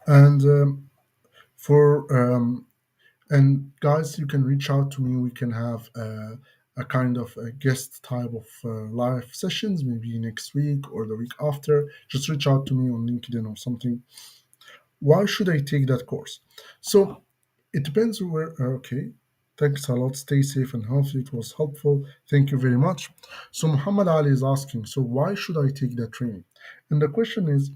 And for and guys, you can reach out to me. We can have a kind of a guest type of live sessions, maybe next week or the week after. Just reach out to me on LinkedIn or something. Why should I take that course? So it depends where. Okay, thanks a lot. Stay safe and healthy. It was helpful. Thank you very much. So Muhammad Ali is asking, so why should I take that training? And the question is,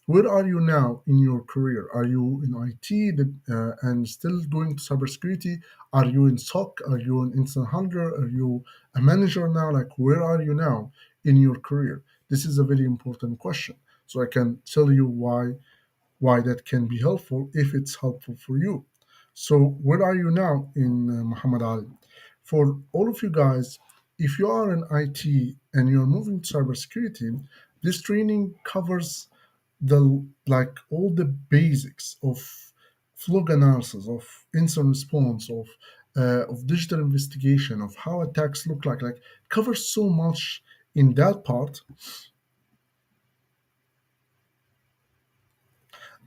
where are you now in your career? Are you in IT and still doing cybersecurity? Are you in SOC? Are you an instant handler? Are you a manager now? Like, where are you now in your career? This is a very important question. So I can tell you why that can be helpful if it's helpful for you. So, where are you now in Muhammad Ali? For all of you guys, if you are in IT and you're moving to cybersecurity, this training covers the like all the basics of flog analysis, of incident response, of digital investigation, of how attacks look like. Like covers so much in that part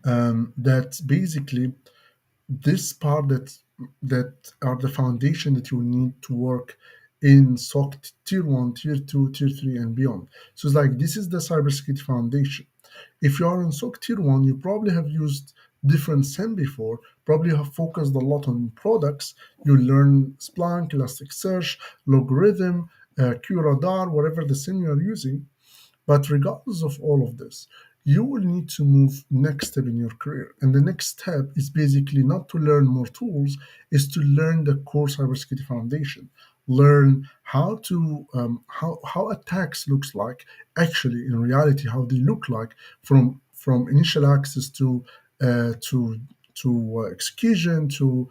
that basically this part that that are the foundation that you need to work in SOC tier one, tier two, tier three, and beyond. So it's like this is the cybersecurity foundation. If you are in SOC tier one, you probably have used different SIEM before, probably have focused a lot on products. You learn Splunk, Elasticsearch, Logarithm, QRadar, whatever the SIEM you are using. But regardless of all of this, you will need to move next step in your career. And the next step is basically not to learn more tools, is to learn the core cybersecurity foundation. Learn how to how attacks looks like actually in reality, how they look like from initial access to execution to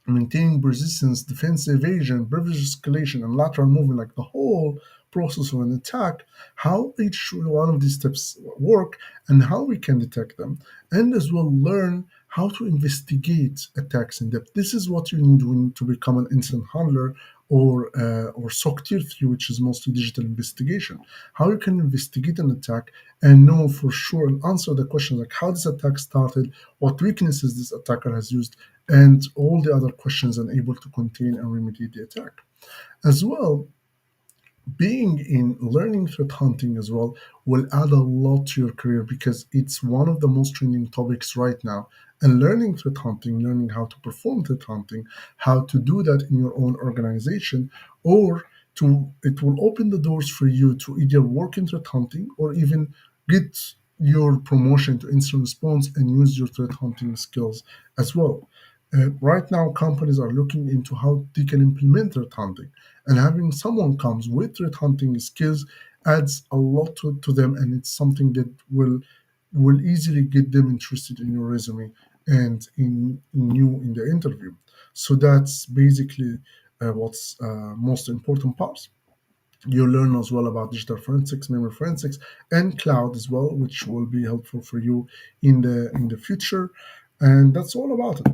maintaining persistence, defense evasion, privilege escalation, and lateral movement, like the whole process of an attack, how each one of these steps work and how we can detect them, and as well learn how to investigate attacks in depth. This is what you need when to become an incident handler or SOC Tier 3, which is mostly digital investigation. How you can investigate an attack and know for sure and answer the questions like how this attack started, what weaknesses this attacker has used, and all the other questions, and able to contain and remediate the attack. As well, being in learning threat hunting as well will add a lot to your career because it's one of the most trending topics right now. And learning threat hunting, learning how to perform threat hunting, how to do that in your own organization, or it will open the doors for you to either work in threat hunting or even get your promotion to incident response and use your threat hunting skills as well. Right now, companies are looking into how they can implement threat hunting, and having someone comes with threat hunting skills adds a lot to them, and it's something that will easily get them interested in your resume and in you in the interview. So that's basically what's most important parts. You learn as well about digital forensics, memory forensics, and cloud as well, which will be helpful for you in the future. And that's all about it.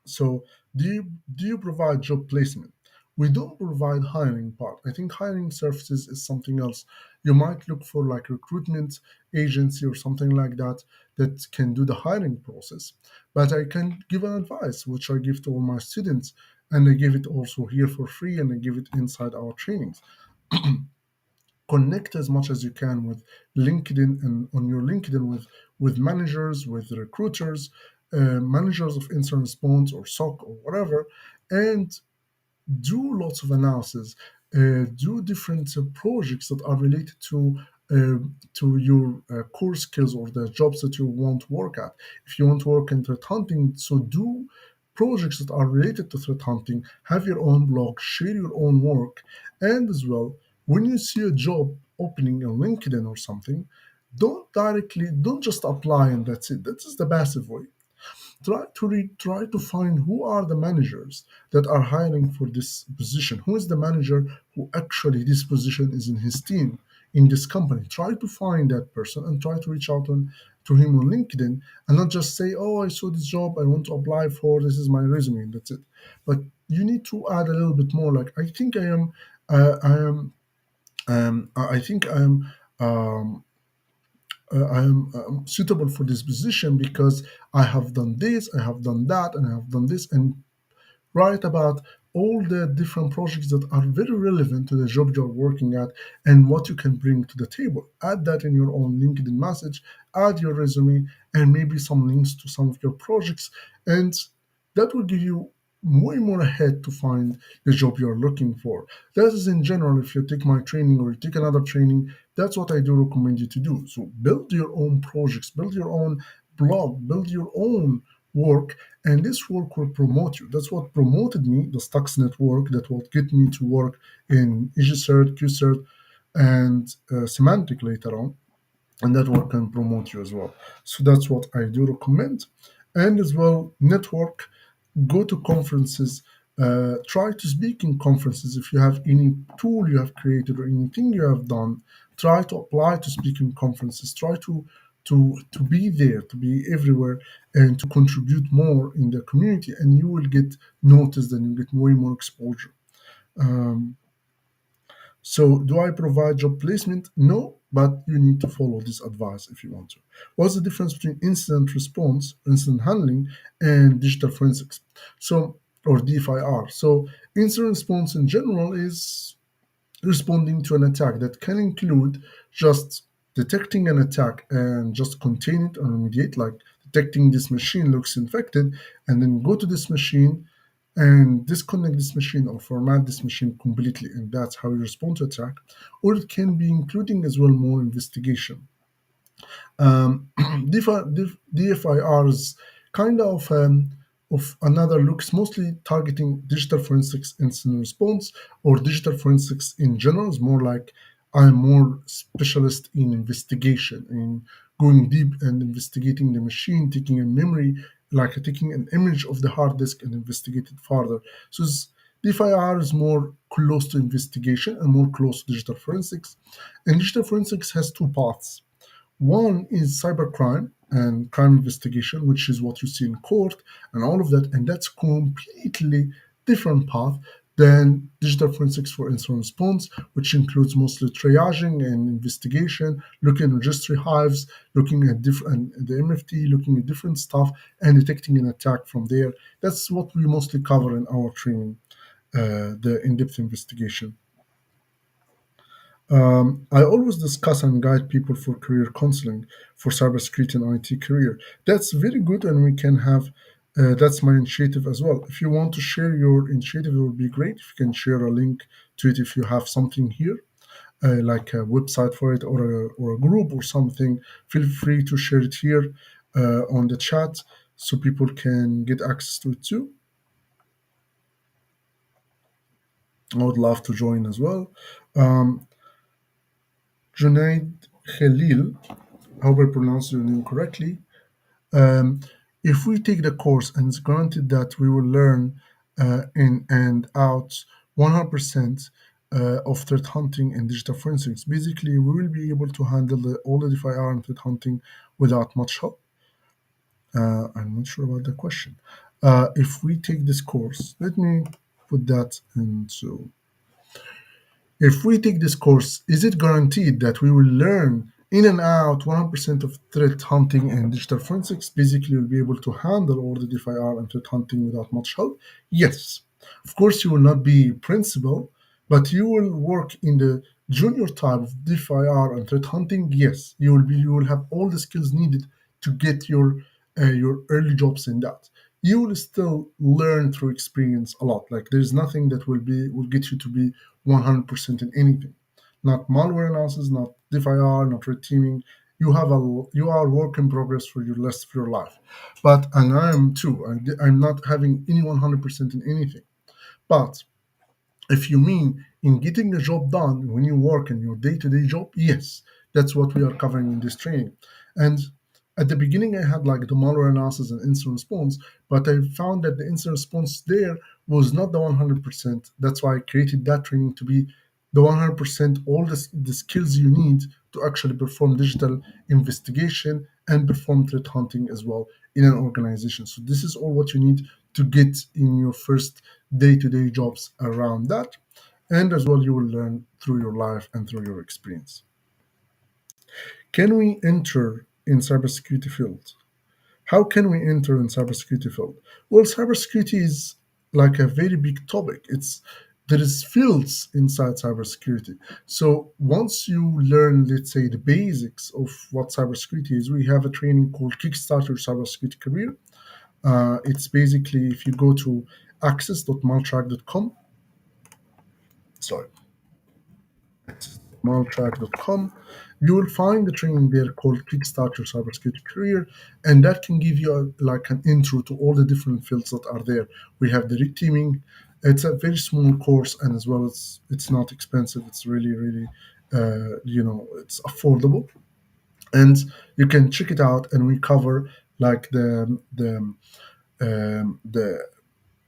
So do you provide job placement? We don't provide hiring part. I think hiring services is something else. You might look for like recruitment agency or something like that that can do the hiring process. But I can give an advice, which I give to all my students, and I give it also here for free, and I give it inside our trainings. Connect as much as you can with LinkedIn, and on your LinkedIn with managers, with recruiters, managers of incident response or SOC or whatever, and do lots of analysis, do different projects that are related to your core skills or the jobs that you want to work at. If you want to work in threat hunting, so do projects that are related to threat hunting. Have your own blog, share your own work, and as well, when you see a job opening on LinkedIn or something, don't just apply and that's it. That is the passive way. Try to find who are the managers that are hiring for this position. Who is the manager who actually this position is in his team in this company? Try to find that person and try to reach out to him on LinkedIn, and not just say, "Oh, I saw this job. I want to apply for. This is my resume." And that's it. But you need to add a little bit more. Like I think I am. I am. I think I am suitable for this position because I have done this, I have done that, and I have done this, and write about all the different projects that are very relevant to the job you're working at and what you can bring to the table. Add that in your own LinkedIn message, add your resume, and maybe some links to some of your projects, and that will give you way more ahead to find the job you're looking for. That is in general, if you take my training or you take another training, that's what I do recommend you to do. So build your own projects, build your own blog, build your own work, and this work will promote you. That's what promoted me, the Stuxnet work, that will get me to work in EasyCert, QCert, and Semantic later on, and that work can promote you as well. So that's what I do recommend. And as well, network, go to conferences, try to speak in conferences. If you have any tool you have created or anything you have done, try to apply to speak in conferences. Try to be there, to be everywhere, and to contribute more in the community, and you will get noticed and you get way more exposure. Um, So, do I provide job placement? No, but you need to follow this advice if you want to. What's the difference between incident response, incident handling, and digital forensics? So, or DFIR. So, incident response in general is responding to an attack that can include just detecting an attack and just contain it or remediate, like detecting this machine looks infected, and then go to this machine and disconnect this machine or format this machine completely, and that's how you respond to attack. Or it can be including as well more investigation. DFIR is kind of another looks mostly targeting digital forensics incident response, or digital forensics in general is more like I'm more specialist in investigation, in going deep and investigating the machine, taking a memory, like taking an image of the hard disk and investigate it further. So DFIR is more close to investigation and more close to digital forensics. And digital forensics has two paths. One is cybercrime and crime investigation, which is what you see in court and all of that, and that's completely different path than digital forensics for incident response, which includes mostly triaging and investigation, looking at registry hives, looking at different the MFT, looking at different stuff, and detecting an attack from there. That's what we mostly cover in our training, the in-depth investigation. I always discuss and guide people for career counseling for cybersecurity and IT career. That's very good, and we can have. That's my initiative as well. If you want to share your initiative, it would be great. If you can share a link to it, if you have something here, like a website for it, or a group or something, feel free to share it here on the chat so people can get access to it too. I would love to join as well. Um, Junaid Khalil, I hope I pronounced your name correctly. Um, if we take the course and it's granted that we will learn in and out 100% of threat hunting and digital forensics, basically we will be able to handle all the DFIR and threat hunting without much help. I'm not sure about the question. If we take this course, let me put that into. If we take this course, is it guaranteed that we will learn in and out 100% of threat hunting and digital forensics? Basically, you'll be able to handle all the DFIR and threat hunting without much help? Yes. Of course, you will not be principal, but you will work in the junior type of DFIR and threat hunting. Yes, you will have all the skills needed to get your early jobs in that. You will still learn through experience a lot. Like there's nothing that will get you to be 100% in anything. Not malware analysis, not DFIR, not red teaming. You are work in progress for your rest of your life. But and I am too. I'm not having any 100% in anything. But if you mean in getting a job done when you work in your day-to-day job, yes, that's what we are covering in this training. And at the beginning, I had like the malware analysis and incident response, but I found that the incident response there was not the 100%. That's why I created that training to be the 100%, all the skills you need to actually perform digital investigation and perform threat hunting as well in an organization. So this is all what you need to get in your first day-to-day jobs around that. And as well, you will learn through your life and through your experience. Can we enter in cybersecurity field? How can we enter in cybersecurity field? Well, cybersecurity is like a very big topic. There is fields inside cybersecurity. So once you learn, let's say, the basics of what cybersecurity is, we have a training called Kickstart Your Cybersecurity Career. It's basically if you go to access.maltrack.com, sorry, maltrack.com, you will find the training there called Kickstart Your Cybersecurity Career, and that can give you like an intro to all the different fields that are there. We have the red teaming. It's a very small course, and as well as it's not expensive. It's really, really, it's affordable, and you can check it out. And we cover like the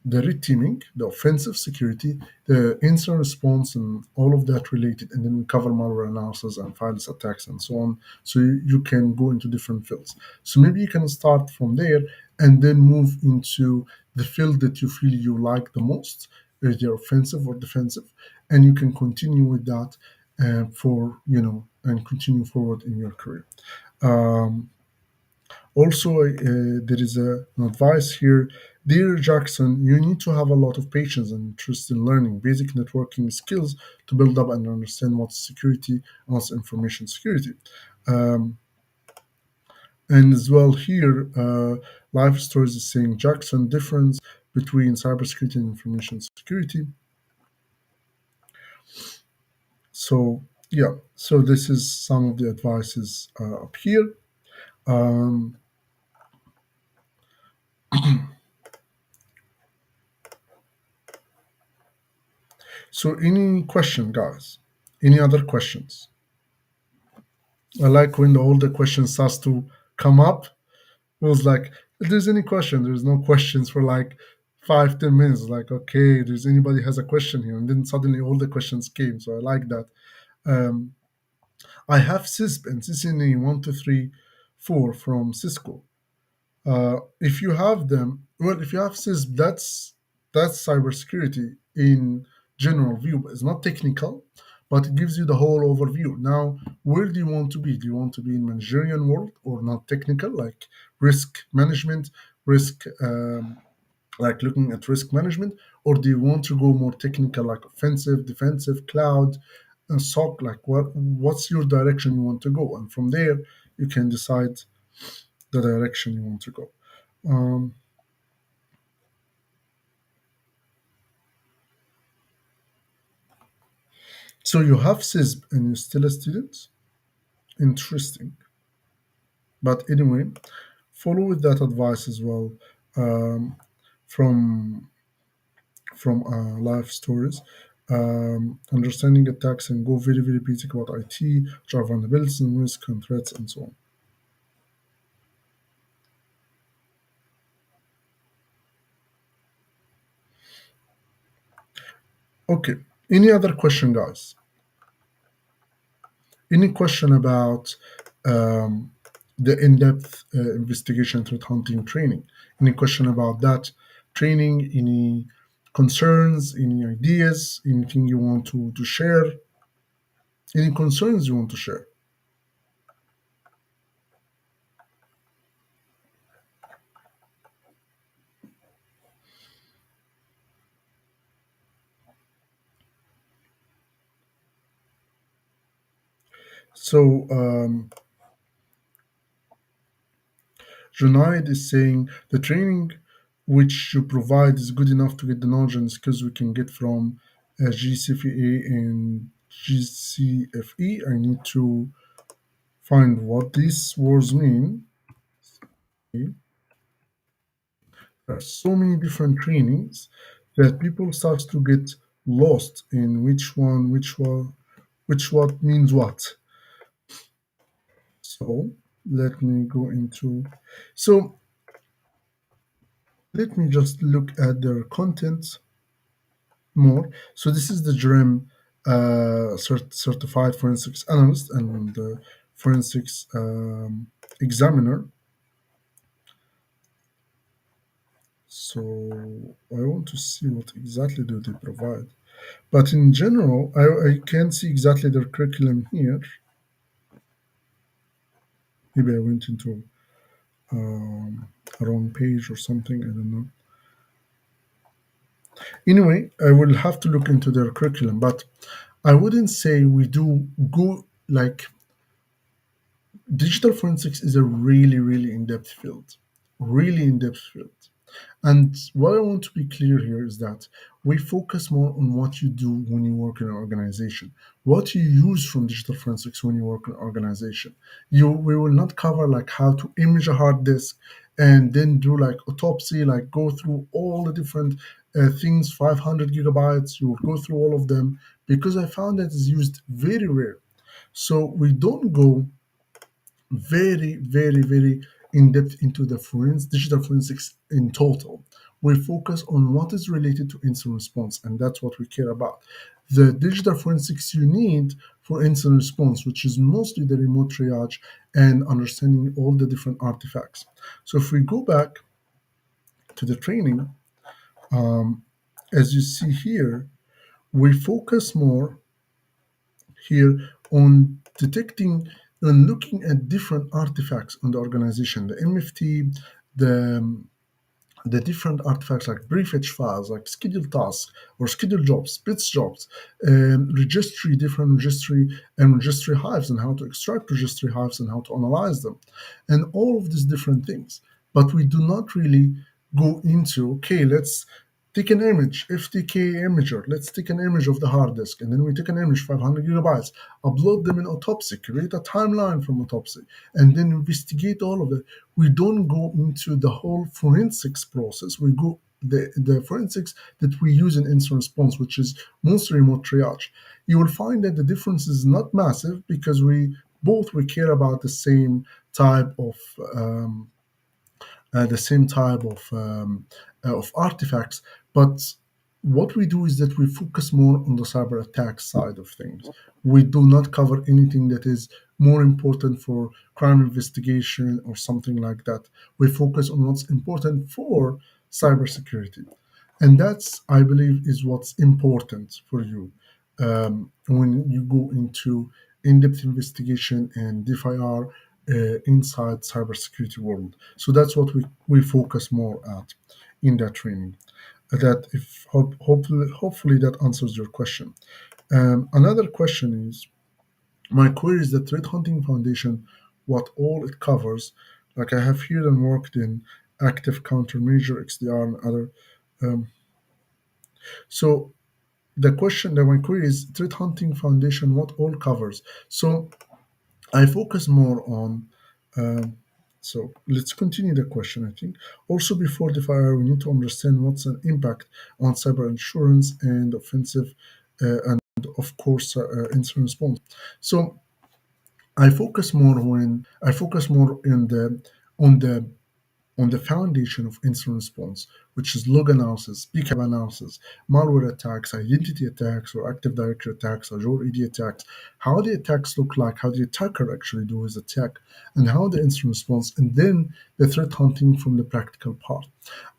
the red teaming, the offensive security, the incident response, and all of that related. And then we cover malware analysis and files attacks and so on. So you can go into different fields. So maybe you can start from there and then move into the field that you feel you like the most, either offensive or defensive. and you can continue with that for and continue forward in your career. Um, Also, there is an advice here. Dear Jackson, you need to have a lot of patience and interest in learning basic networking skills to build up and understand what's security and what's information security. Um, and as well here, Life Stories is saying, Jackson, difference between cybersecurity and information security. So yeah, so this is some of the advices up here. Um, so any question, guys? Any other questions? I like when all the questions starts to come up. It was like, if there's any question, there's no questions for like 5, 10 minutes. Like, okay, there's anybody has a question here, and then suddenly all the questions came. So I like that. Um, I have CISP and CCNA 1, 2, 3, 4 from Cisco. If you have them, well, if you have CISP, that's cybersecurity in general view, but it's not technical, but it gives you the whole overview. Now, where do you want to be? Do you want to be in managerial world or not technical, like risk management, risk like looking at risk management, or do you want to go more technical, like offensive, defensive, cloud, and SOC? Like what's your direction you want to go, and from there you can decide the direction you want to go. Um, so you have CISB and you're still a student? Interesting. But anyway, follow with that advice as well um, from life stories. Understanding attacks and go very, very basic about IT, which are vulnerabilities and risk and threats and so on. Okay. Any other question, guys? Any question about um, the in-depth investigation threat hunting training? Any question about that training? Any concerns? Any ideas? Anything you want to share? Any concerns you want to share? So Junaid is saying the training which you provide is good enough to get the knowledge and skills we can get from GCFE and GCFE. I need to find what these words mean. There are so many different trainings that people start to get lost in which what means what. So let me go into. So let me just look at their content more. So this is the GREM certified forensics analyst and the forensics examiner. So I want to see what exactly do they provide. But in general, I can't see exactly their curriculum here. Maybe I went into a wrong page or something. I don't know. Anyway, I will have to look into their curriculum, but I wouldn't say we do go like digital forensics is a really, really in-depth field, really in-depth field. And what I want to be clear here is that we focus more on what you do when you work in an organization, what you use from digital forensics when you work in an organization. We will not cover like how to image a hard disk and then do like autopsy, like go through all the different things, 500 gigabytes. You will go through all of them because I found that is used very rare. So we don't go very, very, very in depth into the digital forensics in total. We focus on what is related to incident response, and that's what we care about. The digital forensics you need for incident response, which is mostly the remote triage and understanding all the different artifacts. So if we go back to the training, um, as you see here, We focus more here on detecting and looking at different artifacts on the organization, the MFT, the the different artifacts like briefage files, like scheduled tasks or scheduled jobs, spits jobs, registry, different registry and registry hives, and how to extract registry hives and how to analyze them, and all of these different things. But we do not really go into, okay, let's take an image, FTK imager, let's take an image of the hard disk, and then we take an image, 500 gigabytes, upload them in Autopsy, create a timeline from Autopsy, and then investigate all of it. We don't go into the whole forensics process. We go the forensics that we use in incident response, which is mostly remote triage. You will find that the difference is not massive because we care about type of um, the same type of artifacts. But what we do is that we focus more on the cyber attack side of things. We do not cover anything that is more important for crime investigation or something like that. We focus on what's important for cybersecurity. And that's, I believe, is what's important for you when you go into in-depth investigation and DFIR inside cybersecurity world. So that's what we focus more at in that training. That if hopefully that answers your question. Another question is, my query is the Threat Hunting Foundation, what all it covers. Like I have here and worked in active countermeasure, XDR, and other. Um, so the question that my query is Threat Hunting Foundation, what all covers. So I focus more on. Um, so let's continue the question. I think also before the fire, we need to understand what's an impact on cyber insurance and offensive, and of course, incident response. So I focus more in the on the on the foundation of incident response, which is log analysis, PCAP analysis, malware attacks, identity attacks, or Active Directory attacks, Azure AD attacks, how the attacks look like, how the attacker actually do his attack, and how the incident response, and then the threat hunting from the practical part.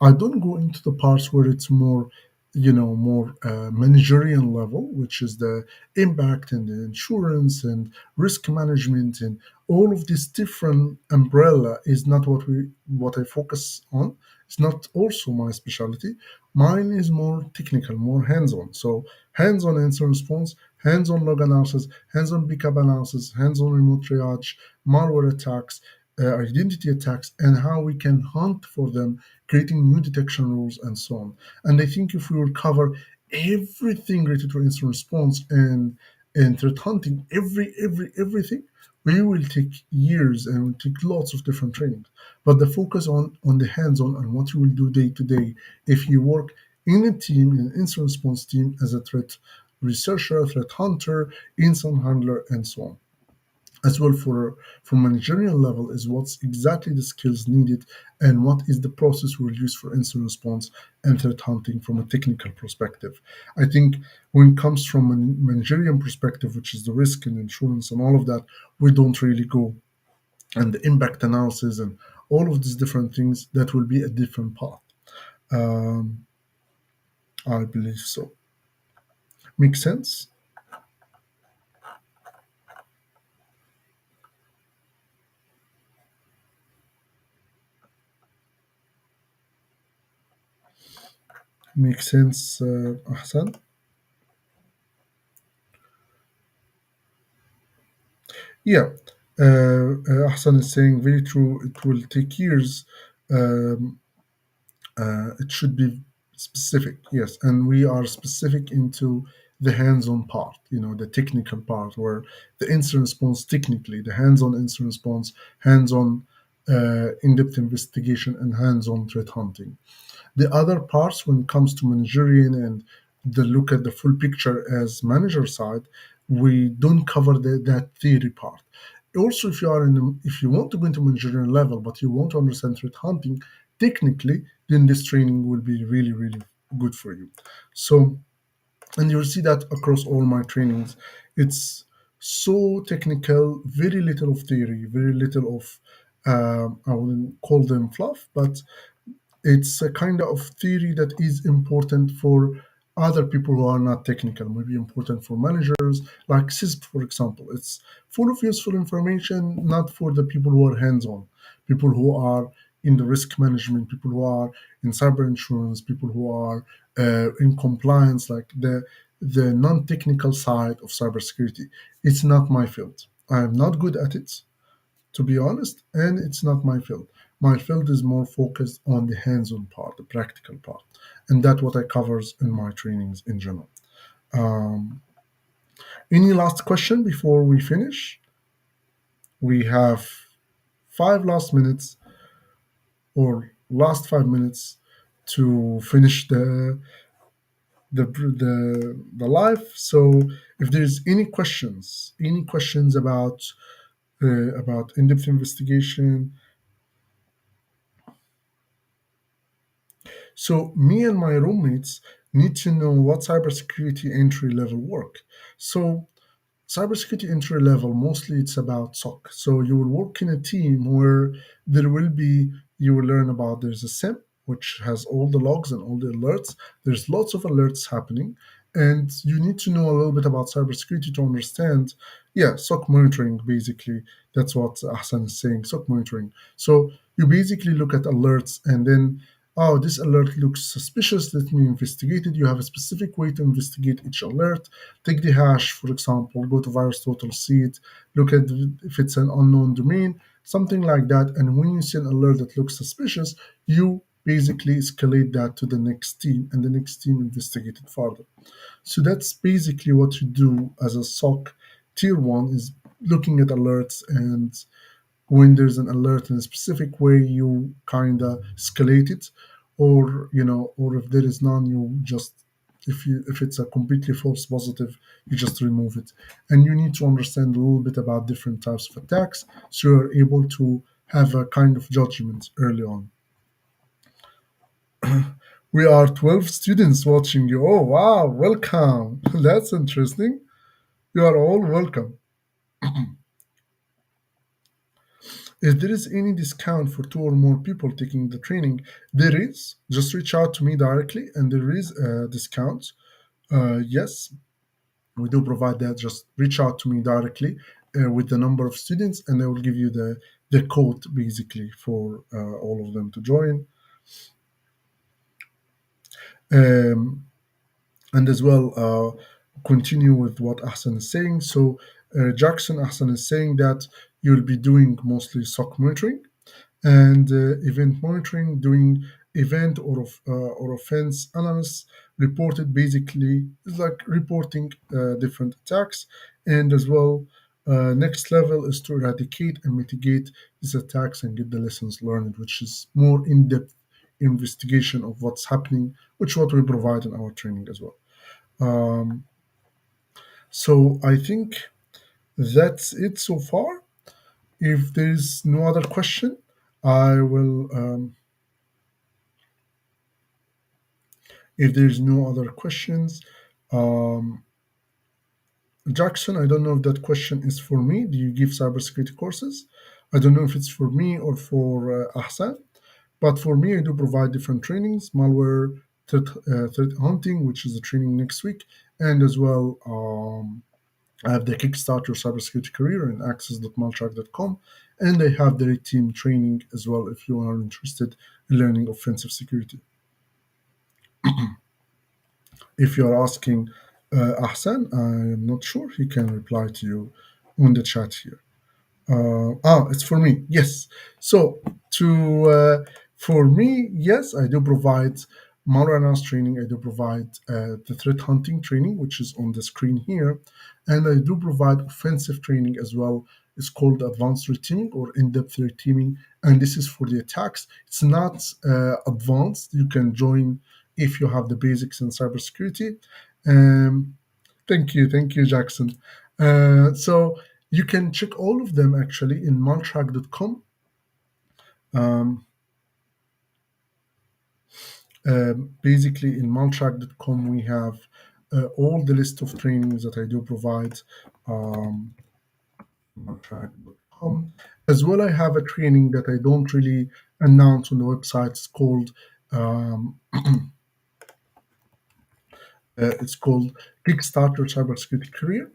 I don't go into the parts where it's more more managerial level, which is the impact and the insurance and risk management and all of this different umbrella is not what I focus on. It's not also my specialty. Mine is more technical, more hands-on. So hands-on incident response, hands-on log analysis, hands-on backup analysis, hands-on remote triage, malware attacks, identity attacks, and how we can hunt for them, creating new detection rules and so on. And I think if we will cover everything related to incident response and threat hunting, everything, we will take years and will take lots of different trainings. But the focus on the hands-on and what you will do day to day if you work in a team, in an incident response team as a threat researcher, threat hunter, incident handler, and so on. As well for managerial level is what's exactly the skills needed and what is the process we'll use for incident response and threat hunting from a technical perspective. I think when it comes from a managerial perspective, which is the risk and insurance and all of that, we don't really go, and the impact analysis and all of these different things, that will be a different path. um, I believe so. Makes sense. Makes sense, Ahsan. Yeah, Ahsan is saying very true. It will take years. Um, it should be specific, yes, and we are specific into the hands-on part, the technical part, where the incident response technically, the hands-on incident response, hands-on in-depth investigation, and hands-on threat hunting. The other parts, when it comes to managerial and the look at the full picture as manager side, we don't cover that theory part. Also, if you want to go into managerial level, but you want to understand threat hunting technically, then this training will be really, really good for you. So, and you'll see that across all my trainings, it's so technical, very little of theory, very little of I wouldn't call them fluff, but it's a kind of theory that is important for other people who are not technical, maybe important for managers, like CISP, for example. It's full of useful information, not for the people who are hands on, people who are in the risk management, people who are in cyber insurance, people who are in compliance, like the non-technical side of cybersecurity. It's not my field. I am not good at it, to be honest, and it's not my field. My field is more focused on the hands-on part, the practical part, and that's what I covers in my trainings in general. Um, any last question before we finish? We have 5 last minutes or last 5 minutes to finish the live. So if there's any questions about in-depth investigation. So me and my roommates need to know what cybersecurity entry level work. So cybersecurity entry level, mostly it's about SOC. So you will work in a team where there will be, you will learn about there's a SIM, which has all the logs and all the alerts. There's lots of alerts happening. And you need to know a little bit about cybersecurity to understand, yeah, SOC monitoring, basically. That's what Ahsan is saying, SOC monitoring. So you basically look at alerts and then, oh, this alert looks suspicious. Let me investigate it. You have a specific way to investigate each alert. Take the hash, for example, go to VirusTotal, see it, look at if it's an unknown domain, something like that. And when you see an alert that looks suspicious, you basically escalate that to the next team, and the next team investigate it further. So that's basically what you do as a SOC tier one, is looking at alerts, and when there's an alert in a specific way, you kind of escalate it, or or if there is none, you just, if it's a completely false positive, you just remove it. And you need to understand a little bit about different types of attacks, so you're able to have a kind of judgment early on. We are 12 students watching you. Oh wow, welcome. That's interesting. You are all welcome. If there is any discount for two or more people taking the training, there is. Just reach out to me directly, and there is a discount. Yes, we do provide that. Just reach out to me directly with the number of students, and I will give you the code basically for all of them to join. Um, and as well, continue with what Ahsan is saying. So, Jackson Ahsan is saying that you'll be doing mostly SOC monitoring and event monitoring, doing event or offense analysis reported, basically is like reporting different attacks. And as well, next level is to eradicate and mitigate these attacks and get the lessons learned, which is more in-depth investigation of what's happening, which what we provide in our training as well. um, so I think that's it so far. If there's no other question, I will if there's no other questions, um, Jackson, I don't know if that question is for me. Do you give cybersecurity courses? I don't know if it's for me or for Ahsan, but for me, I do provide different trainings, malware, threat hunting, which is the training next week, and as well, I have the Kickstart Your Cybersecurity Career in access.maltrack.com, and I have the Red Team training as well if you are interested in learning offensive security. If you are asking Ahsan, I am not sure he can reply to you on the chat here. It's for me. Yes. So to for me, yes, I do provide malware analysis training. I do provide the threat hunting training, which is on the screen here, and I do provide offensive training as well. It's called advanced threat teaming or in-depth threat teaming, and this is for the attacks. It's not advanced. You can join if you have the basics in cybersecurity. Um, thank you, Jackson. So you can check all of them actually in maltrack.com. Um, Basically, in maltrack.com, we have all the list of trainings that I do provide. Um, maltrack.com. As well, I have a training that I don't really announce on the website. It's called um, It's called Kickstarter Cybersecurity Career.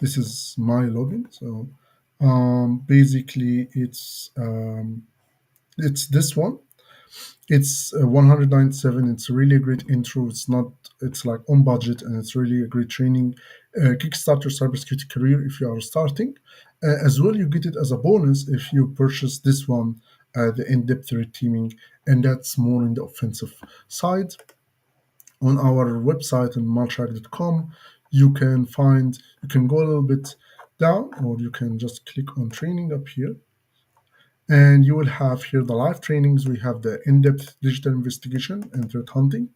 This is my login. So basically, it's this one. It's 197. It's a really great intro. It's not. It's like on budget, and it's really a great training. Kickstarter cybersecurity career. If you are starting, as well, you get it as a bonus if you purchase this one, the in-depth red teaming, and that's more in the offensive side. On our website on maltrack.com, you can go a little bit down, or you can just click on training up here, and you will have here the live trainings. We have the in-depth digital investigation and threat hunting.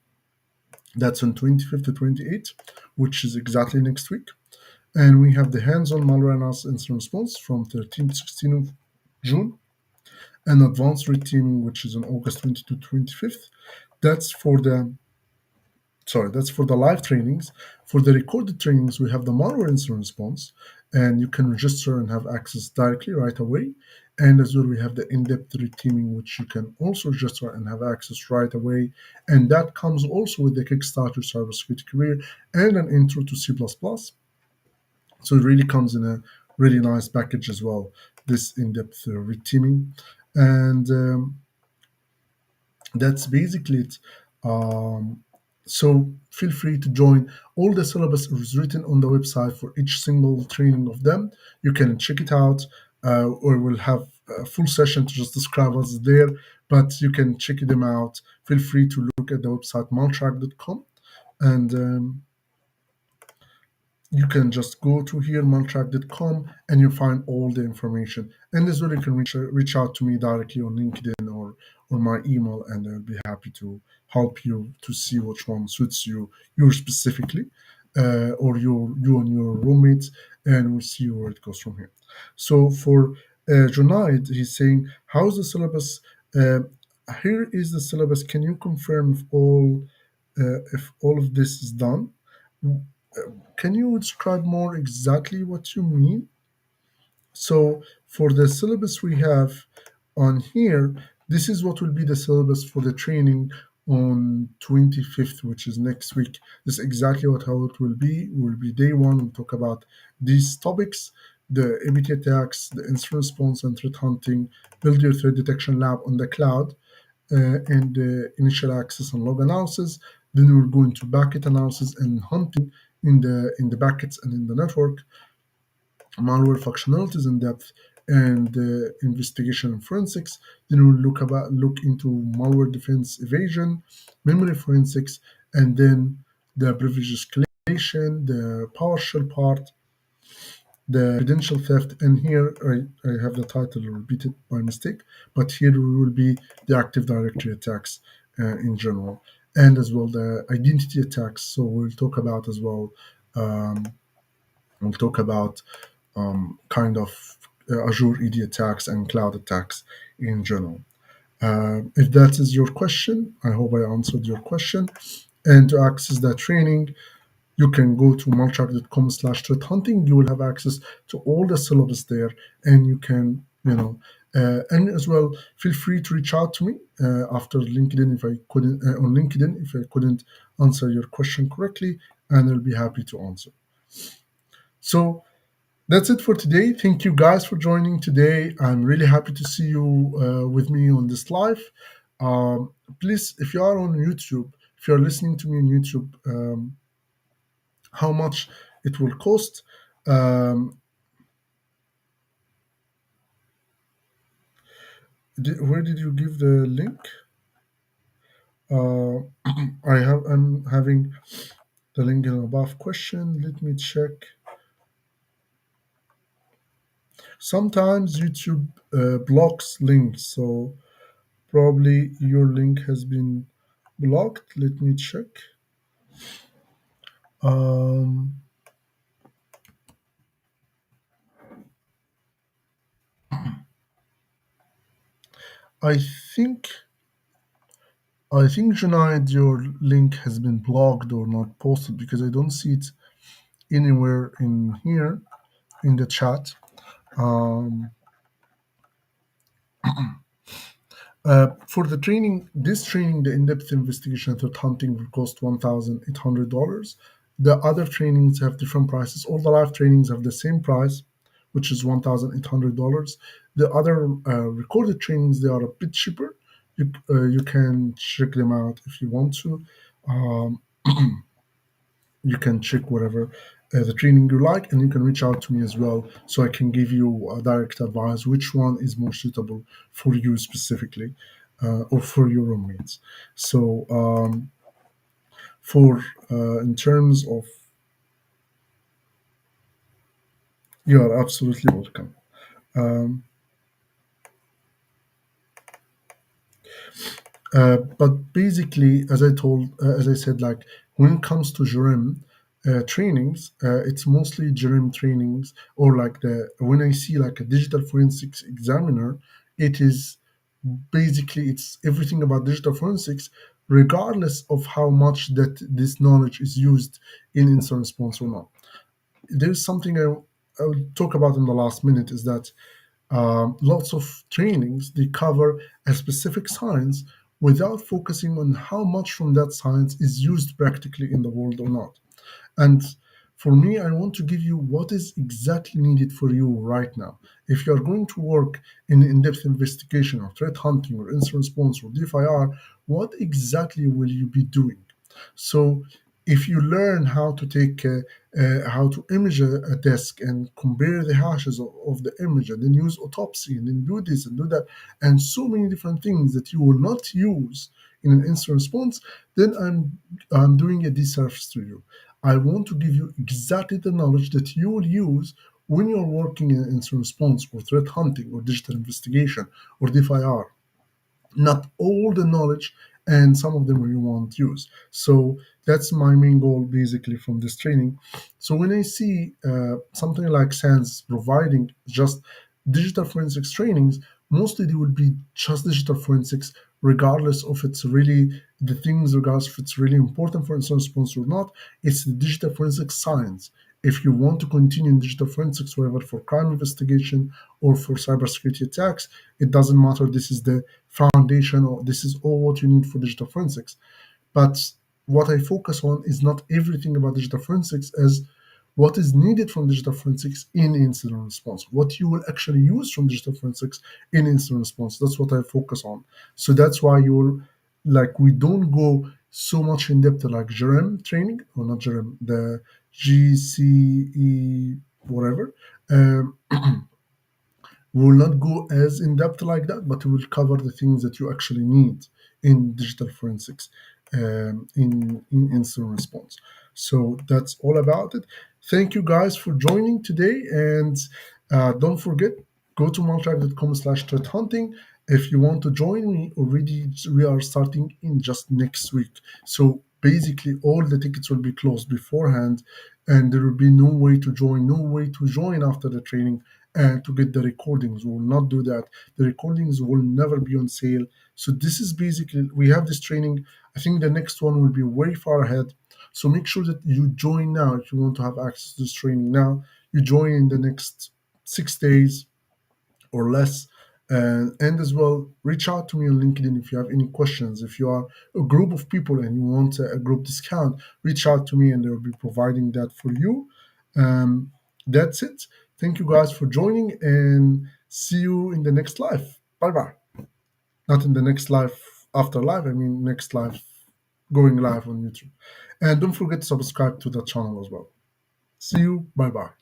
That's on 25th to 28th, which is exactly next week. And we have the hands-on malware analysis incident response from 13th to 16th of June, and advanced red teaming, which is on August 20 to 25th. That's for the that's for the live trainings. For the recorded trainings, we have the malware incident response, and you can register and have access directly right away. And as well, we have the in-depth red teaming, which you can also register and have access right away. And that comes also with the Kickstarter cybersecurity career and an intro to C++. So it really comes in a really nice package as well, this in-depth red teaming. And that's basically it. Um, so feel free to join. All the syllabus is written on the website for each single training of them. You can check it out, or we'll have a full session to just describe what's there. But you can check them out. Feel free to look at the website maltrack.com, and you can just go to here maltrack.com, and you find all the information. And as well, you can reach out to me directly on LinkedIn or my email, and I'll be happy to help you to see which one suits you specifically, or you and your roommates, and we'll see where it goes from here. So for Junaid, he's saying, how's the syllabus? uh, Here is the syllabus. Can you confirm if all of this is done? Can you describe more exactly what you mean? So, for the syllabus we have on here, this is what will be the syllabus for the training on 25th, which is next week. This is exactly how it will be. It will be day one. We'll talk about these topics: the ABT attacks, the incident response and threat hunting, build your threat detection lab on the cloud, and initial access and log analysis. Then we're going to bucket analysis and hunting in the buckets and in the network, malware functionalities in depth, and investigation and forensics. Then we'll look into malware defense evasion, memory forensics, and then the privilege escalation, the PowerShell part, the credential theft. And here I have the title repeated by mistake, but here will be the Active Directory attacks in general, and as well the identity attacks. So we'll talk about as well. Um, we'll talk about kind of Azure ED attacks and cloud attacks in general. If that is your question, I hope I answered your question. And to access that training, you can go to maltrack.com/threat hunting. You will have access to all the syllabus there, and you can, and as well, feel free to reach out to me after LinkedIn if I couldn't on LinkedIn if I couldn't answer your question correctly, and I'll be happy to answer. So that's it for today. Thank you guys for joining today. I'm really happy to see you with me on this live. Please, if you are on YouTube, if you're listening to me on YouTube, how much it will cost. Um, where did you give the link? Uh, I'm having the link in above question. Let me check. Sometimes YouTube blocks links, so probably your link has been blocked. Let me check. Um, I think Junaid, your link has been blocked or not posted because I don't see it anywhere in here in the chat. Um, For the training, this training, the in-depth investigation threat hunting will cost $1,800. The other trainings have different prices. All the live trainings have the same price, which is $1,800. The other recorded trainings, they are a bit cheaper. You can check them out if you want to. Um, you can check whatever the training you like, and you can reach out to me as well so I can give you direct advice which one is more suitable for you specifically, or for your roommates. So for in terms of, you are absolutely welcome. um, but basically, as I said, like when it comes to Jerem trainings, it's mostly Jerem trainings, or like the when I see like a digital forensics examiner, it is basically it's everything about digital forensics, regardless of how much that this knowledge is used in incident response or not. There's something I will talk about in the last minute is that lots of trainings they cover a specific science without focusing on how much from that science is used practically in the world or not. And for me, I want to give you what is exactly needed for you right now. If you are going to work in in-depth investigation or threat hunting or incident response or DFIR, what exactly will you be doing? So if you learn how to take how to image a disk and compare the hashes of the image, and then use autopsy, and then do this and do that, and so many different things that you will not use in an incident response, then I'm doing a disservice to you. I want to give you exactly the knowledge that you will use when you're working in incident response or threat hunting or digital investigation or DFIR. Not all the knowledge, and some of them you won't use. So that's my main goal basically from this training. So when I see something like SANS providing just digital forensics trainings, mostly they will be just digital forensics, regardless of it's really the things, regardless if it's really important for incident response or not. It's the digital forensics science. If you want to continue in digital forensics, whether for crime investigation or for cybersecurity attacks, it doesn't matter. This is the foundation, or this is all what you need for digital forensics. But what I focus on is not everything about digital forensics, as what is needed from digital forensics in incident response, what you will actually use from digital forensics in incident response. That's what I focus on. So that's why you're like, we don't go so much in depth like JRM training, or not JRM, the GCE, whatever. Um, we will not go as in depth like that, but we will cover the things that you actually need in digital forensics, in incident response. So that's all about it. Thank you guys for joining today, and don't forget, go to multrack.com/threat hunting. If you want to join me, already we are starting in just next week. So basically, all the tickets will be closed beforehand, and there will be no way to join, no way to join after the training and to get the recordings. We will not do that. The recordings will never be on sale. So this is basically, we have this training. I think the next one will be way far ahead. So make sure that you join now if you want to have access to this training now. You join in the next 6 days or less. And as well, reach out to me on LinkedIn if you have any questions. If you are a group of people and you want a group discount, reach out to me and they will be providing that for you. That's it. Thank you guys for joining, and see you in the next live. Bye bye. Not in the next live after live, I mean next live going live on YouTube. And don't forget to subscribe to the channel as well. See you. Bye bye.